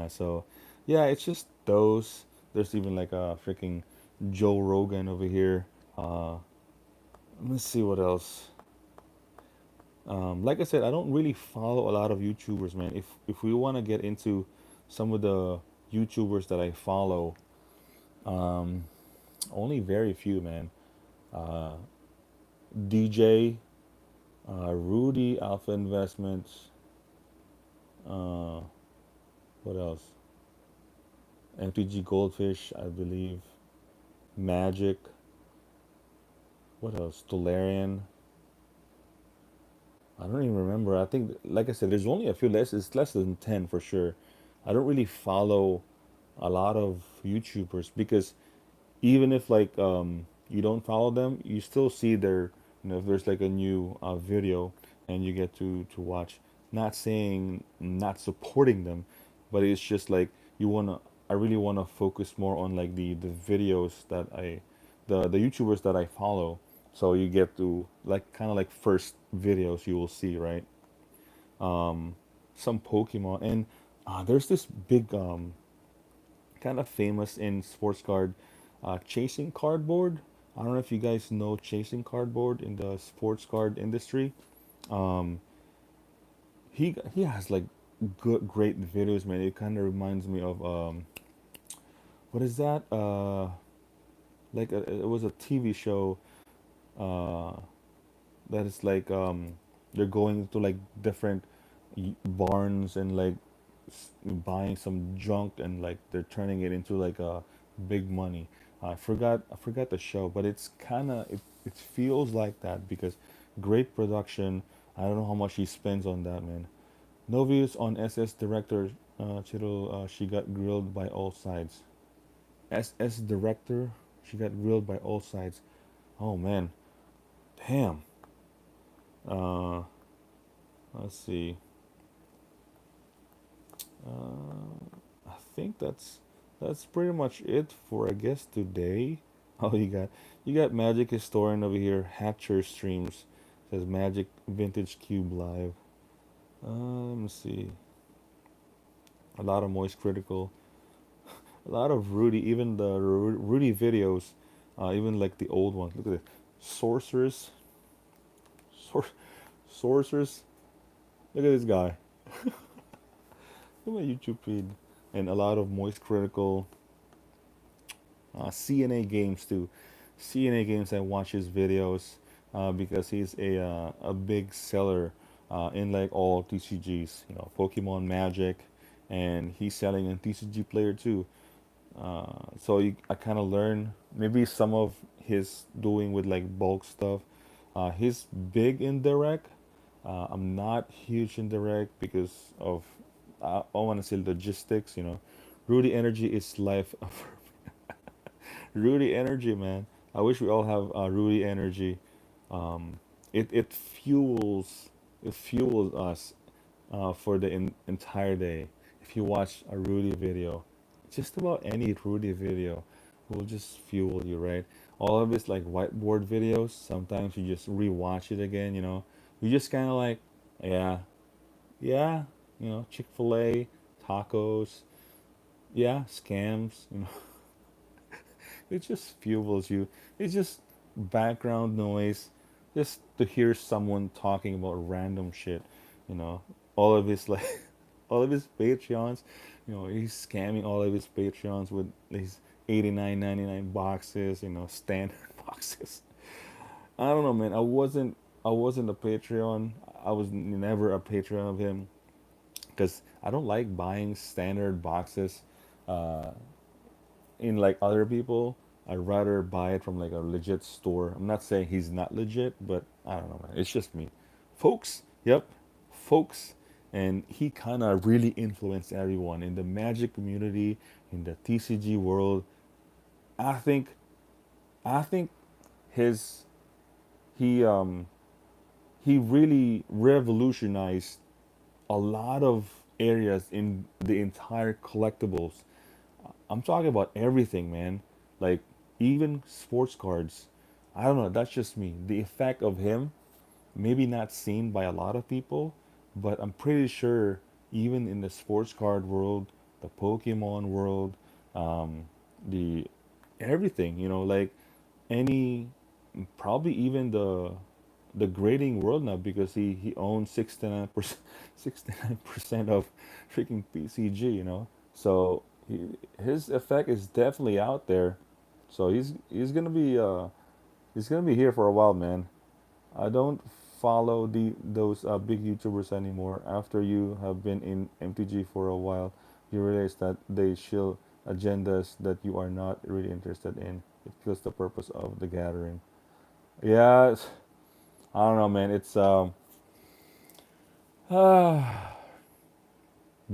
so, yeah, it's just those. There's even like a freaking Joe Rogan over here. Uh, Let's see what else. Like I said, I don't really follow a lot of YouTubers, man. If we want to get into some of the YouTubers that I follow, um, only very few, man. Uh, DJ, Rudy Alpha Investments. Uh, what else? MTG Goldfish, I believe. Magic. What else? Tolarian. I don't even remember. I think, like I said, there's only a few less. It's less than 10 for sure. I don't really follow a lot of YouTubers because even if like you don't follow them, you still see their, if there's like a new video and you get to watch. Not saying not supporting them, but it's just like I really wanna focus more on like the videos that the YouTubers that I follow. So you get to like kind of like first videos you will see, right? Some Pokemon, and there's this big kind of famous in sports card, chasing cardboard. I don't know if you guys know chasing cardboard in the sports card industry. Um, he has like great videos, man. It kind of reminds me of what is that? Like it was a TV show uh, that is like they're going to like different barns and like buying some junk and like they're turning it into like a big money. I forgot the show, but it's kind of it feels like that because great production. I don't know how much he spends on that, man. No views on SS director Chiro. She got grilled by all sides. SS director. She got grilled by all sides. Oh man, damn. Uh, let's see. I think that's pretty much it for I guess today. Oh, you got Magic Historian over here. Hatcher streams says Magic Vintage Cube live. Let me see. A lot of Moist Critical. A lot of Rudy. Even the Rudy videos. Even like the old ones. Look at it. Sorcerers. Sor- Sorcerers. Look at this guy. Look at my YouTube feed. And a lot of Moist Critical. CNA games too. CNA games. I watch his videos because he's a big seller in like all TCGs. Pokemon Magic, and he's selling in Tcgplayer too. I kind of learn maybe some of his doing with like bulk stuff. He's big in direct. I'm not huge in direct because of I want to say logistics. Rudy Energy is life. Rudy Energy, man. I wish we all have Rudy Energy. It fuels us for the entire day. If you watch a Rudy video, just about any Rudy video will just fuel you, right? All of it's like whiteboard videos. Sometimes you just rewatch it again. You just kind of like, yeah, yeah, Chick-fil-A, tacos, yeah, scams. It just fuels you. It's just background noise, just to hear someone talking about random shit. You know, all of his like, all of his Patreons. He's scamming all of his Patreons with these 89.99 boxes. Standard boxes. I don't know, man. I wasn't a Patreon. I was never a Patreon of him because I don't like buying standard boxes. Uh, in like other people, I'd rather buy it from like a legit store. I'm not saying he's not legit, but I don't know, man. It's just me. Folks, yep, folks. And he kind of really influenced everyone in the Magic community, in the TCG world. I think, I think his he he really revolutionized a lot of areas in the entire collectibles. I'm talking about everything, man. Like even sports cards. I don't know. That's just me. The effect of him, maybe not seen by a lot of people, but I'm pretty sure even in the sports card world, the Pokemon world, um, the everything. Like any, probably even the grading world now because he owns 69% 69% of freaking PCG. So his effect is definitely out there. So he's gonna be here for a while, man. I don't follow those big YouTubers anymore. After you have been in MTG for a while, you realize that they shill agendas that you are not really interested in. It kills the purpose of the gathering. Yeah, I don't know, man. It's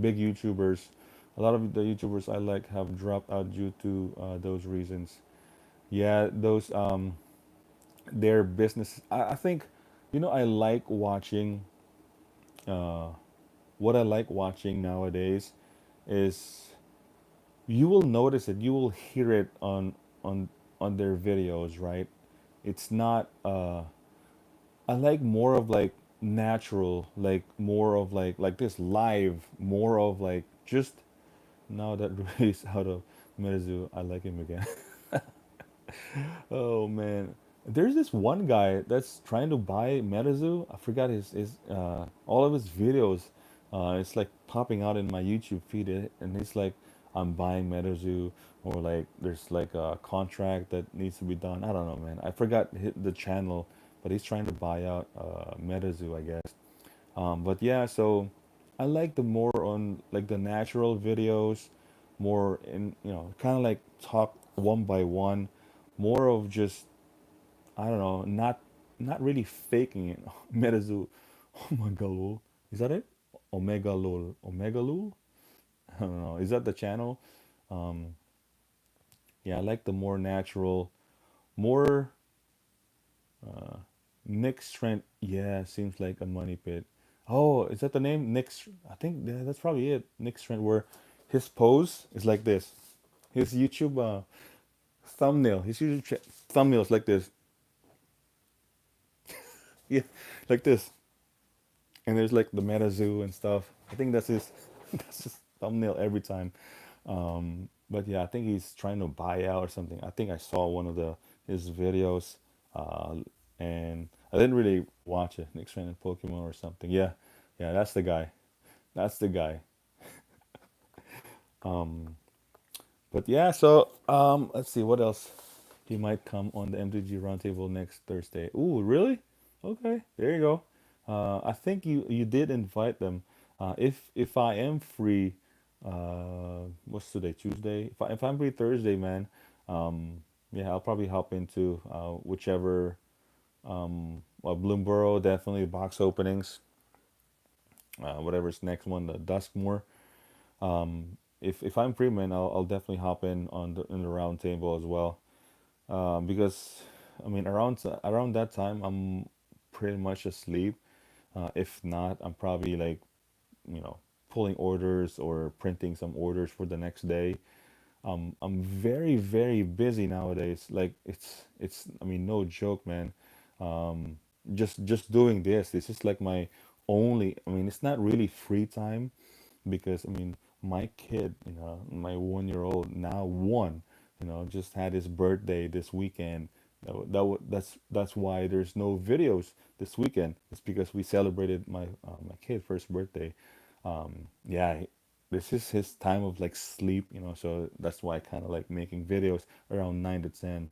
big YouTubers. A lot of the YouTubers I like have dropped out due to those reasons. Yeah, those their business. I think, I like watching. Uh, what I like watching nowadays is you will notice it. You will hear it on on their videos, right? It's not. I like more of like natural, like more of like this live, more of like just now that Ray's out of Metazu, I like him again. Oh man, there's this one guy that's trying to buy Metazu. I forgot his all of his videos. It's like popping out in my YouTube feed, and it's like I'm buying Metazu, or like there's like a contract that needs to be done. I don't know, man. I forgot the channel, but he's trying to buy out Metazu, I guess. But yeah, so I like the more on like the natural videos, more in kind of like talk one by one, more of just I don't know, not really faking it. Metazu, oh my god, is that it? Omega Lul. Omega Lul? I don't know. Is that the channel? Um, yeah, I like the more natural, more Nick Strength. Yeah, seems like a money pit. Oh, is that the name? I think yeah, that's probably it. Nick Strength, where his pose is like this. His YouTube thumbnail. His thumbnail is like this. Yeah, like this. And there's like the meta zoo and stuff. I think that's his that's his thumbnail every time. But yeah, I think he's trying to buy out or something. I think I saw one of the his videos, uh, and I didn't really watch it. Nick Strand and Pokemon or something. Yeah, yeah, that's the guy. That's the guy. Um, but yeah, so let's see what else. He might come on the MTG Roundtable next Thursday. Ooh, really? Okay, there you go. I think you did invite them. If I am free, what's today? Tuesday. If I'm free Thursday, man, yeah, I'll probably hop into whichever. Well, Bloomburrow definitely box openings. Whatever's next one, the Duskmore. If I'm free, man, I'll definitely hop in the round table as well. Because I mean around that time I'm pretty much asleep. If not, I'm probably like you know pulling orders or printing some orders for the next day. I'm very very busy nowadays. Like it's I mean no joke, man. Um, just doing this. This is like my only. I mean it's not really free time because I mean my kid, my 1 year old now one, just had his birthday this weekend. That's why there's no videos this weekend. It's because we celebrated my kid's first birthday. Yeah, this is his time of like sleep, so that's why I kind of like making videos around 9 to 10.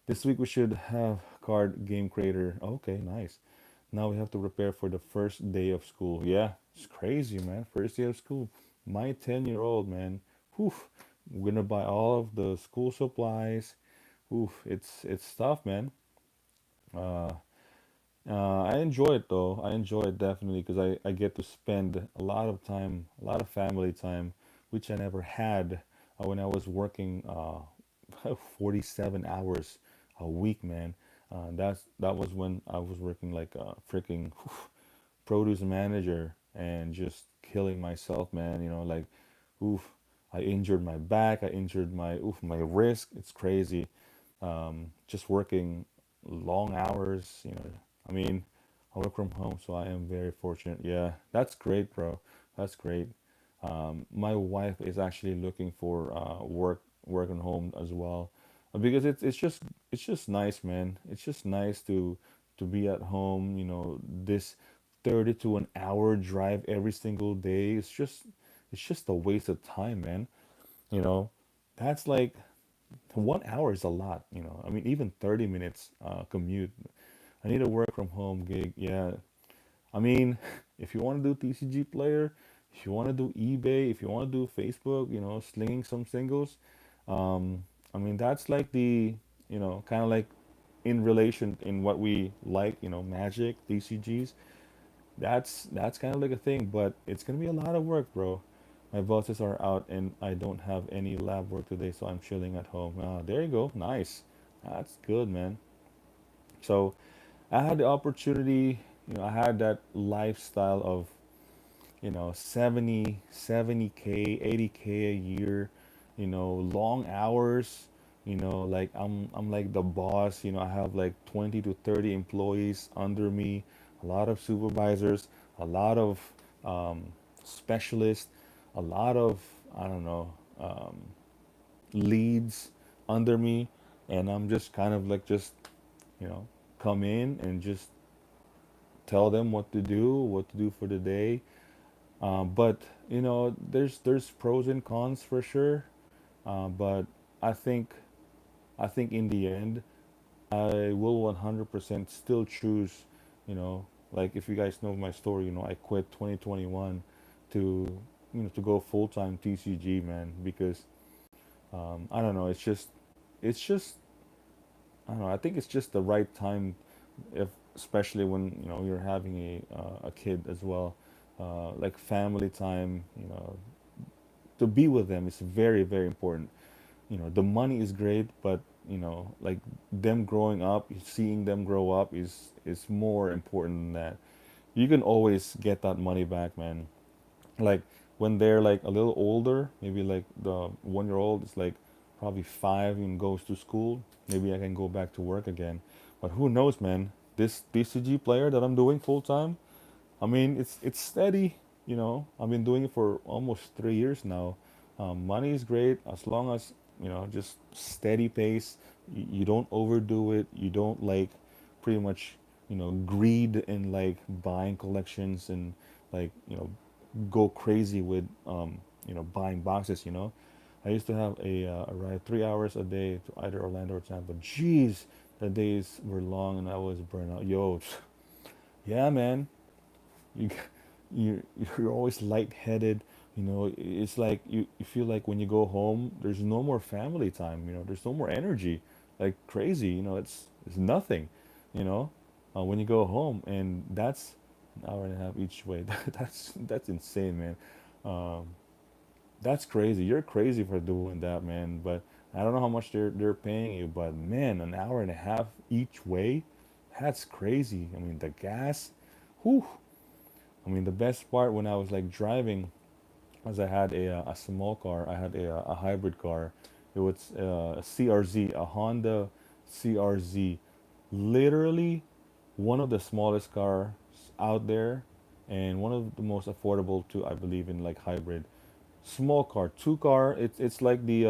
This week we should have card game creator. Okay, nice. Now we have to prepare for the first day of school. Yeah, it's crazy, man. First day of school. My 10-year-old, man. Whew. We're gonna buy all of the school supplies. Oof, it's tough, man. Uh, I enjoy it though. I enjoy it definitely because I get to spend a lot of time, a lot of family time, which I never had when I was working 47 hours a week, man. That was when I was working like a freaking produce manager and just killing myself, man. Like, oof, I injured my back, I injured my wrist. It's crazy. Just working long hours, I mean, I work from home, so I am very fortunate. Yeah, that's great, bro. That's great. My wife is actually looking for work at home as well, because it's just nice, man. It's just nice to be at home. This 30 to an hour drive every single day. It's just a waste of time, man. You know, that's like 1 hour is a lot. I mean, even 30 minutes commute. I need a work from home gig. Yeah, I mean, if you want to do TCG player, if you want to do eBay, if you want to do Facebook, slinging some singles, I mean, that's like kind of like in relation in what we like, Magic, TCGs. That's kind of like a thing, but it's gonna be a lot of work, bro. My bosses are out and I don't have any lab work today, so I'm chilling at home. There you go. Nice. That's good, man. So I had the opportunity, I had that lifestyle of 70k 80k a year, long hours, like I'm like the boss. I have like 20 to 30 employees under me, a lot of supervisors, a lot of um, specialists, a lot of, I don't know, leads under me, and I'm just kind of like just you know come in and just tell them what to do for the day. But there's pros and cons for sure. But I think I think in the end, I will 100% still choose. Like if you guys know my story, I quit 2021 to to go full time TCG, man, because I don't know. It's just I don't know. I think it's just the right time, if especially when you're having a kid as well. like family time. To be with them is very, very important. The money is great, but like them growing up, seeing them grow up is more important than that. You can always get that money back, man. Like when they're like a little older, maybe like the 1 year old is like probably 5 and goes to school. Maybe I can go back to work again. But who knows, man? This DCG player that I'm doing full time, I mean, it's steady. I've been doing it for almost 3 years now. Money is great as long as just steady pace. You don't overdo it. You don't like pretty much greed and like buying collections and like go crazy with buying boxes. I used to have a ride 3 hours a day to either Orlando or Tampa. Jeez, the days were long and I was burnt out. Yo, yeah, man, you you're always lightheaded. It's like you feel like when you go home there's no more family time. There's no more energy, like crazy. It's nothing, you know when you go home, and that's an hour and a half each way. That's insane, man. um, that's crazy. You're crazy for doing that, man. But I don't know how much they're paying you, but man, an hour and a half each way, that's crazy. I mean, the gas, whew. I mean, the best part when I was like driving was I had a small car. I had a hybrid car. It was a CRZ, a Honda CRZ. Literally one of the smallest cars out there and one of the most affordable too, I believe, in like hybrid. Small car, two car. It's like they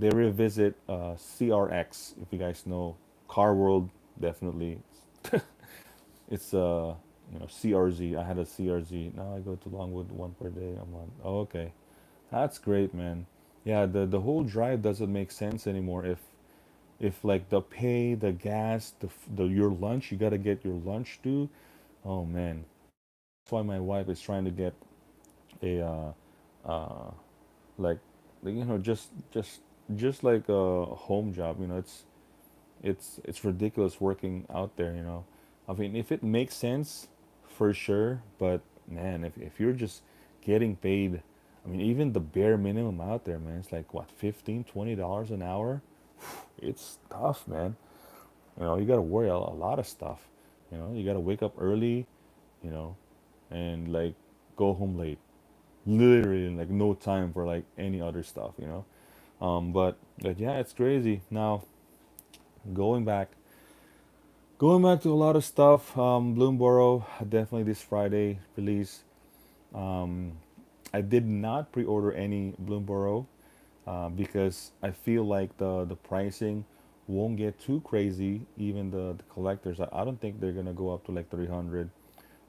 revisit CRX, if you guys know. Car World, definitely. It's CRZ. I had a CRZ. Now I go to Longwood one per day. I'm on. Oh, okay, that's great, man. Yeah, the whole drive doesn't make sense anymore. If like the pay, the gas, the your lunch, you gotta get your lunch too. Oh man, that's why my wife is trying to get a uh like just like a home job. It's ridiculous working out there. I mean, if it makes sense, for sure. But man, if you're just getting paid, I mean, even the bare minimum out there, man, it's like what, 15, $20 an hour. It's tough, man. You got to worry a lot of stuff. You got to wake up early, you know and like go home late, literally, like no time for like any other stuff. But yeah, it's crazy. Now, going back Going back to a lot of stuff. Bloomburrow, definitely this Friday release. Um, I did not pre-order any Bloomburrow because I feel like the pricing won't get too crazy. Even the collectors, I don't think they're gonna go up to like 300.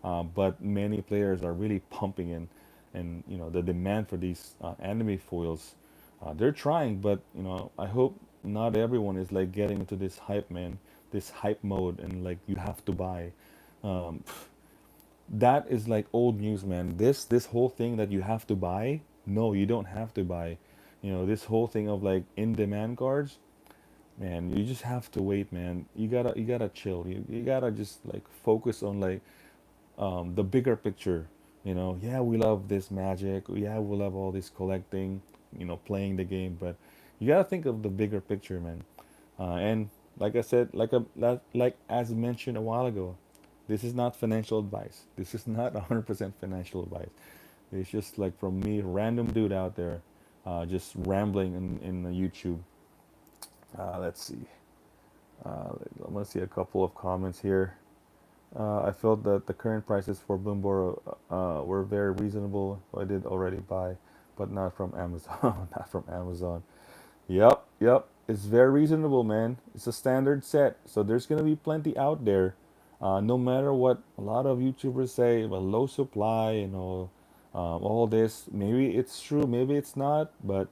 But many players are really pumping in, and the demand for these anime foils. They're trying, but I hope not everyone is like getting into this hype, man, this hype mode, and like you have to buy. Um, that is like old news, man. This whole thing that you have to buy, no, you don't have to buy. This whole thing of like in demand cards, man, you just have to wait, man. You gotta chill. You gotta just like focus on like the bigger picture. Yeah, we love this magic. Yeah, we love all this collecting, playing the game, but you gotta think of the bigger picture, man. And like I said, like as mentioned a while ago, this is not financial advice. This is not 100% financial advice. It's just like from me, random dude out there, just rambling in YouTube. Let's see. I'm gonna see a couple of comments here. I felt that the current prices for Bloomberg were very reasonable. I did already buy, but not from Amazon. Not from Amazon. Yep, yep. It's very reasonable, man. It's a standard set, so there's gonna be plenty out there. No matter what a lot of YouTubers say about low supply, all this. Maybe it's true, maybe it's not, but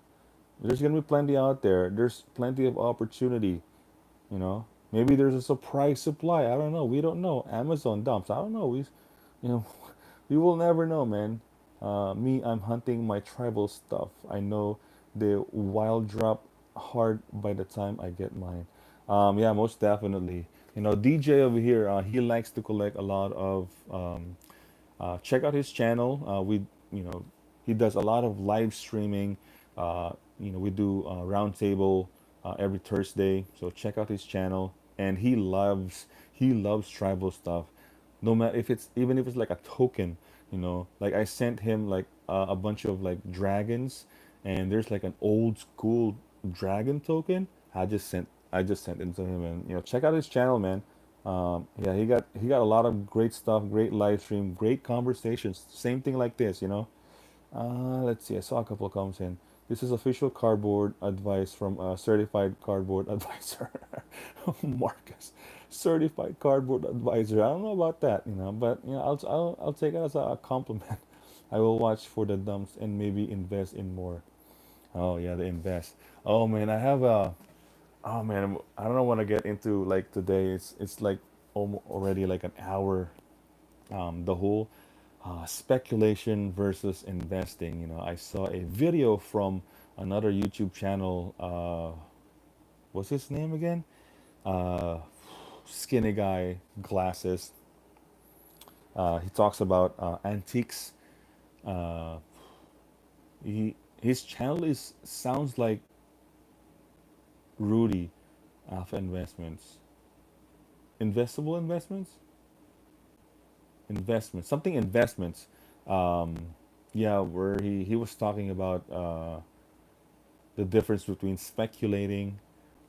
there's gonna be plenty out there. There's plenty of opportunity. You know, maybe there's a surprise supply. I don't know. We don't know. Amazon dumps. I don't know. You know, we will never know, man. Me, I'm hunting my tribal stuff. I know the wild drop hard by the time I get mine. Yeah, most definitely. DJ over here, he likes to collect a lot of Check out his channel. You know, he does a lot of live streaming. We do roundtable every Thursday. So check out his channel. And he loves tribal stuff. No matter if it's even if it's like a token, like I sent him like a bunch of like dragons, and there's like an old school dragon token. I just sent it to him, and check out his channel, man. Yeah, he got a lot of great stuff, great live stream, great conversations. Same thing like this, let's see. I saw a couple of comments in. This is official cardboard advice from a certified cardboard advisor, Marcus. Certified cardboard advisor. I don't know about that, but I'll take it as a compliment. I will watch for the dumps and maybe invest in more. Oh yeah, the invest. Oh man, I have a. Oh man, I don't want to get into like today. It's like already like an hour. The whole speculation versus investing. I saw a video from another YouTube channel. What's his name again? Uh, Skinny guy, glasses. He talks about antiques. Uh, his channel is sounds like Rudy Alpha Investments. Investable investments, investments, something investments. Um, yeah, where he was talking about the difference between speculating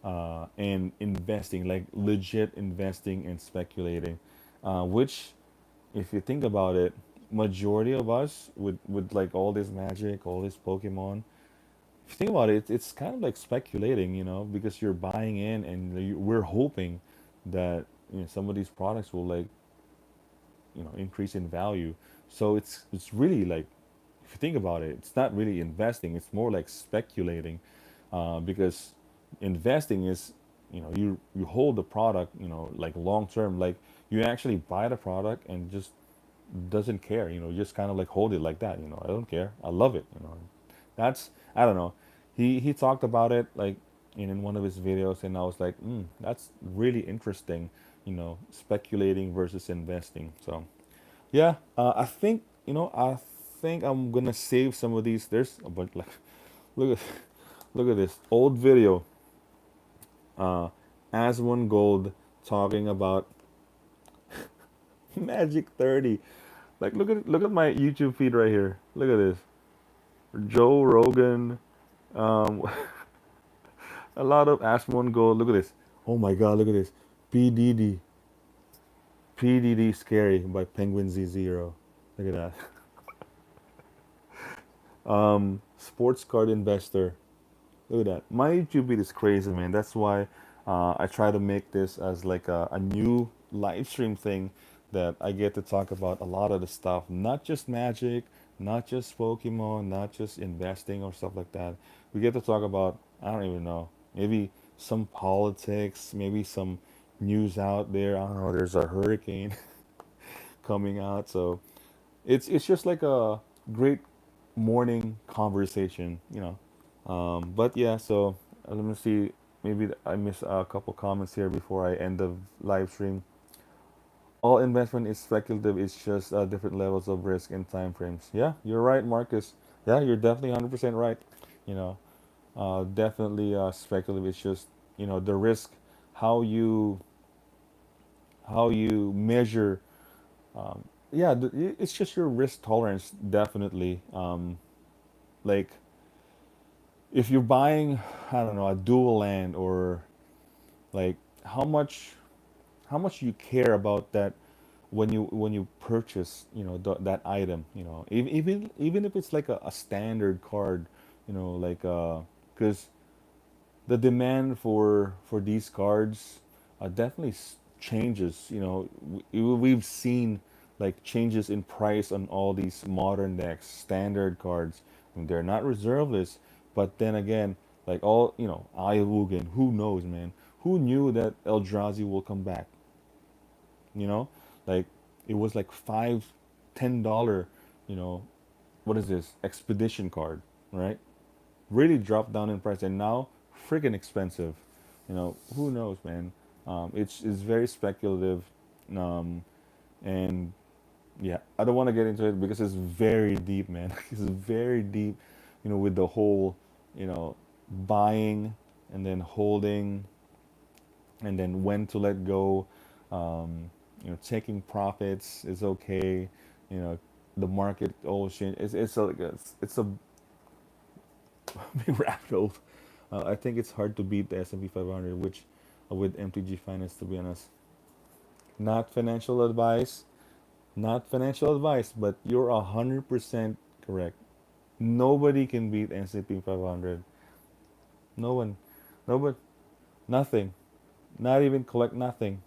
and investing, like legit investing and speculating, which, if you think about it, majority of us with like all this magic, all this Pokemon, if you think about it, it's kind of like speculating, because you're buying in and we're hoping that some of these products will like increase in value. So it's really like, if you think about it, it's not really investing, it's more like speculating, because investing is, you hold the product, like long term, like you actually buy the product and just doesn't care, just kind of like hold it like that, I don't care, I love it, that's, I don't know. He talked about it like in one of his videos, and I was like, that's really interesting, speculating versus investing. So yeah, I think I'm gonna save some of these. There's a bunch. Like, look at look at this old video. Uh, As One Gold talking about Magic 30. Like, look at my YouTube feed right here. Look at this. Joe Rogan. Um, a lot of As One Gold. Look at this. Oh my God! Look at this. PDD. PDD Scary by Penguin Z0. Look at that. Sports card investor. Look at that. My YouTube feed is crazy, man. That's why I try to make this as like a new live stream thing that I get to talk about a lot of the stuff, not just magic, not just Pokemon, not just investing or stuff like that. We get to talk about, I don't even know, maybe some politics, maybe some news out there. I don't know, there's a hurricane coming out. So it's just like a great morning conversation. But yeah, so let me see. Maybe I missed a couple comments here before I end the live stream. All investment is speculative. It's just different levels of risk and time frames. Yeah, you're right, Marcus. Yeah, you're definitely 100% right. You know, definitely speculative. It's just the risk, how you how you measure. Yeah, it's just your risk tolerance. Definitely. Like if you're buying, I don't know, a dual land, or like how much how much you care about that when you purchase that item, even if it's like a standard card, like because the demand for these cards definitely changes. We've seen like changes in price on all these modern decks, standard cards. I mean, they're not reserve lists, but then again, like all Ayawugan, who knows, man? Who knew that Eldrazi will come back? You know, like it was like $5, $10. You know, what is this expedition card, right? Really dropped down in price, and now freaking expensive. Who knows, man? It's very speculative, um, and Yeah, I don't want to get into it because it's very deep, man. It's very deep, with the whole, you know, buying and then holding and then when to let go. Taking profits is okay. You know, the market always change. It's a big rabbit hole. I think it's hard to beat the S&P 500, which with MTG Finance, to be honest. Not financial advice, not financial advice, but you're 100% correct. Nobody can beat S&P 500. No one, nobody, nothing. Not even collect nothing,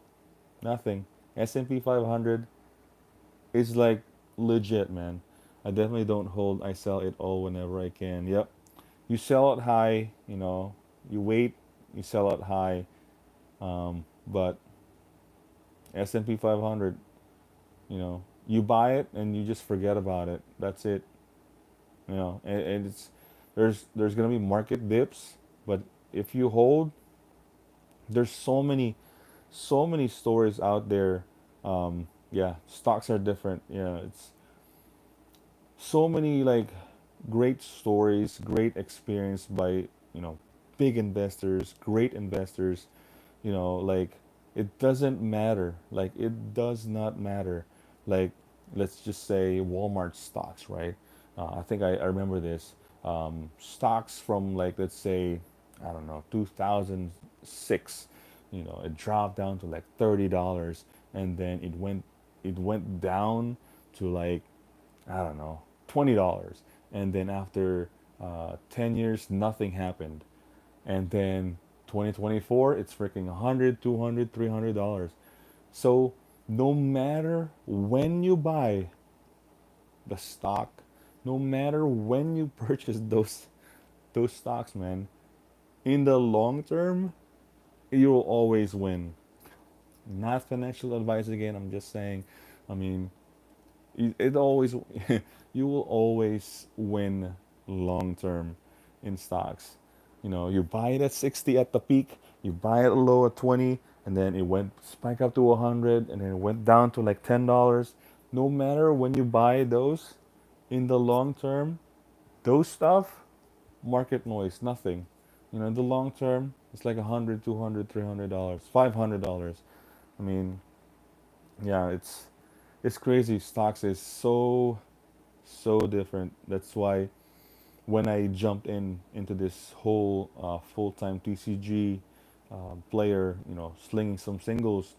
nothing. S&P 500 is like legit, man. I definitely don't hold. I sell it all whenever I can. Yep. You sell it high, you wait, you sell it high. But S&P 500, you buy it and you just forget about it. That's it. And it's there's gonna be market dips, but if you hold, there's so many stories out there. Yeah, stocks are different. Yeah, it's so many like great stories, great experience by big investors, great investors. Like it doesn't matter. Like it does not matter. Like let's just say Walmart stocks, right? I think I remember this. Stocks from like let's say I don't know 2006. It dropped down to like $30, and then it went down to like I don't know, $20. And then after 10 years, nothing happened. And then 2024, it's freaking 100, 200, $300. So no matter when you buy the stock, no matter when you purchase those stocks, man, in the long term, you'll always win. Not financial advice again, I'm just saying. I mean, it always you will always win long term in stocks. You buy it at 60 at the peak, you buy it low at 20, and then it went spike up to 100, and then it went down to like $10. No matter when you buy those in the long term, those stuff, market noise, nothing. In the long term, it's like 100, 200, $300, $500. I mean, yeah, it's crazy. Stocks is so different. That's why when I jumped into this whole full-time TCG player, slinging some singles,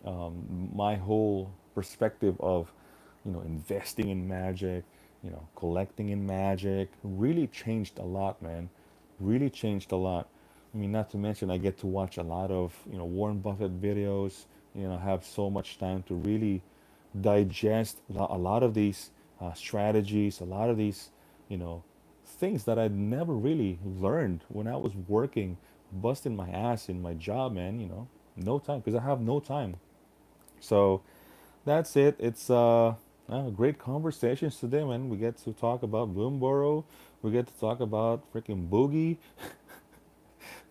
my whole perspective of, investing in Magic, collecting in Magic, really changed a lot, man. Really changed a lot. I mean, not to mention I get to watch a lot of, Warren Buffett videos. Have so much time to really digest a lot of these strategies, a lot of these, you know, things that I'd never really learned when I was working, busting my ass in my job, man. No time because I have no time. So that's it. It's great conversations today, man. We get to talk about Bloomburrow. We get to talk about freaking Boogie,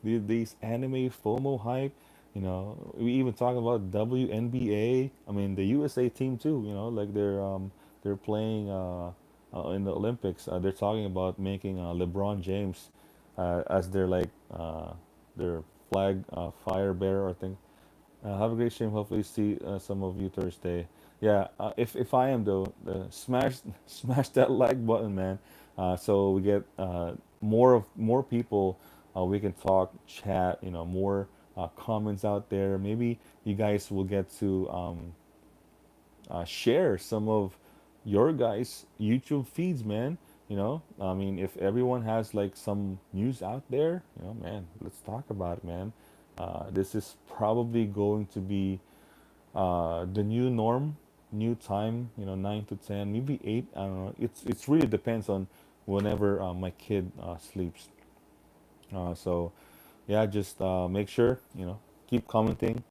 these anime FOMO hype. We even talk about WNBA. I mean, the USA team too. Like they're playing in the Olympics. They're talking about making LeBron James as their flag fire bearer. I think. Have a great stream. Hopefully, see some of you Thursday. Yeah, if I am though, smash smash that like button, man. So we get more people. We can talk, chat. More comments out there. Maybe you guys will get to share some of your guys' YouTube feeds, man. I mean, if everyone has like some news out there, man, let's talk about it, man. This is probably going to be the new norm, new time. 9 to 10, maybe 8. I don't know. It's really depends on whenever my kid sleeps. So yeah, just make sure keep commenting,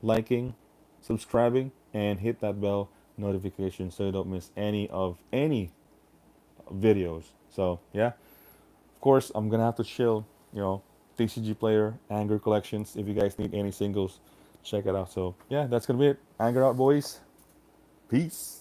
liking, subscribing, and hit that bell notification so you don't miss any videos. So yeah, of course I'm gonna have to chill. Tcgplayer, Anger Collections. If you guys need any singles, check it out. So yeah, that's gonna be it. Anger out, boys. Peace.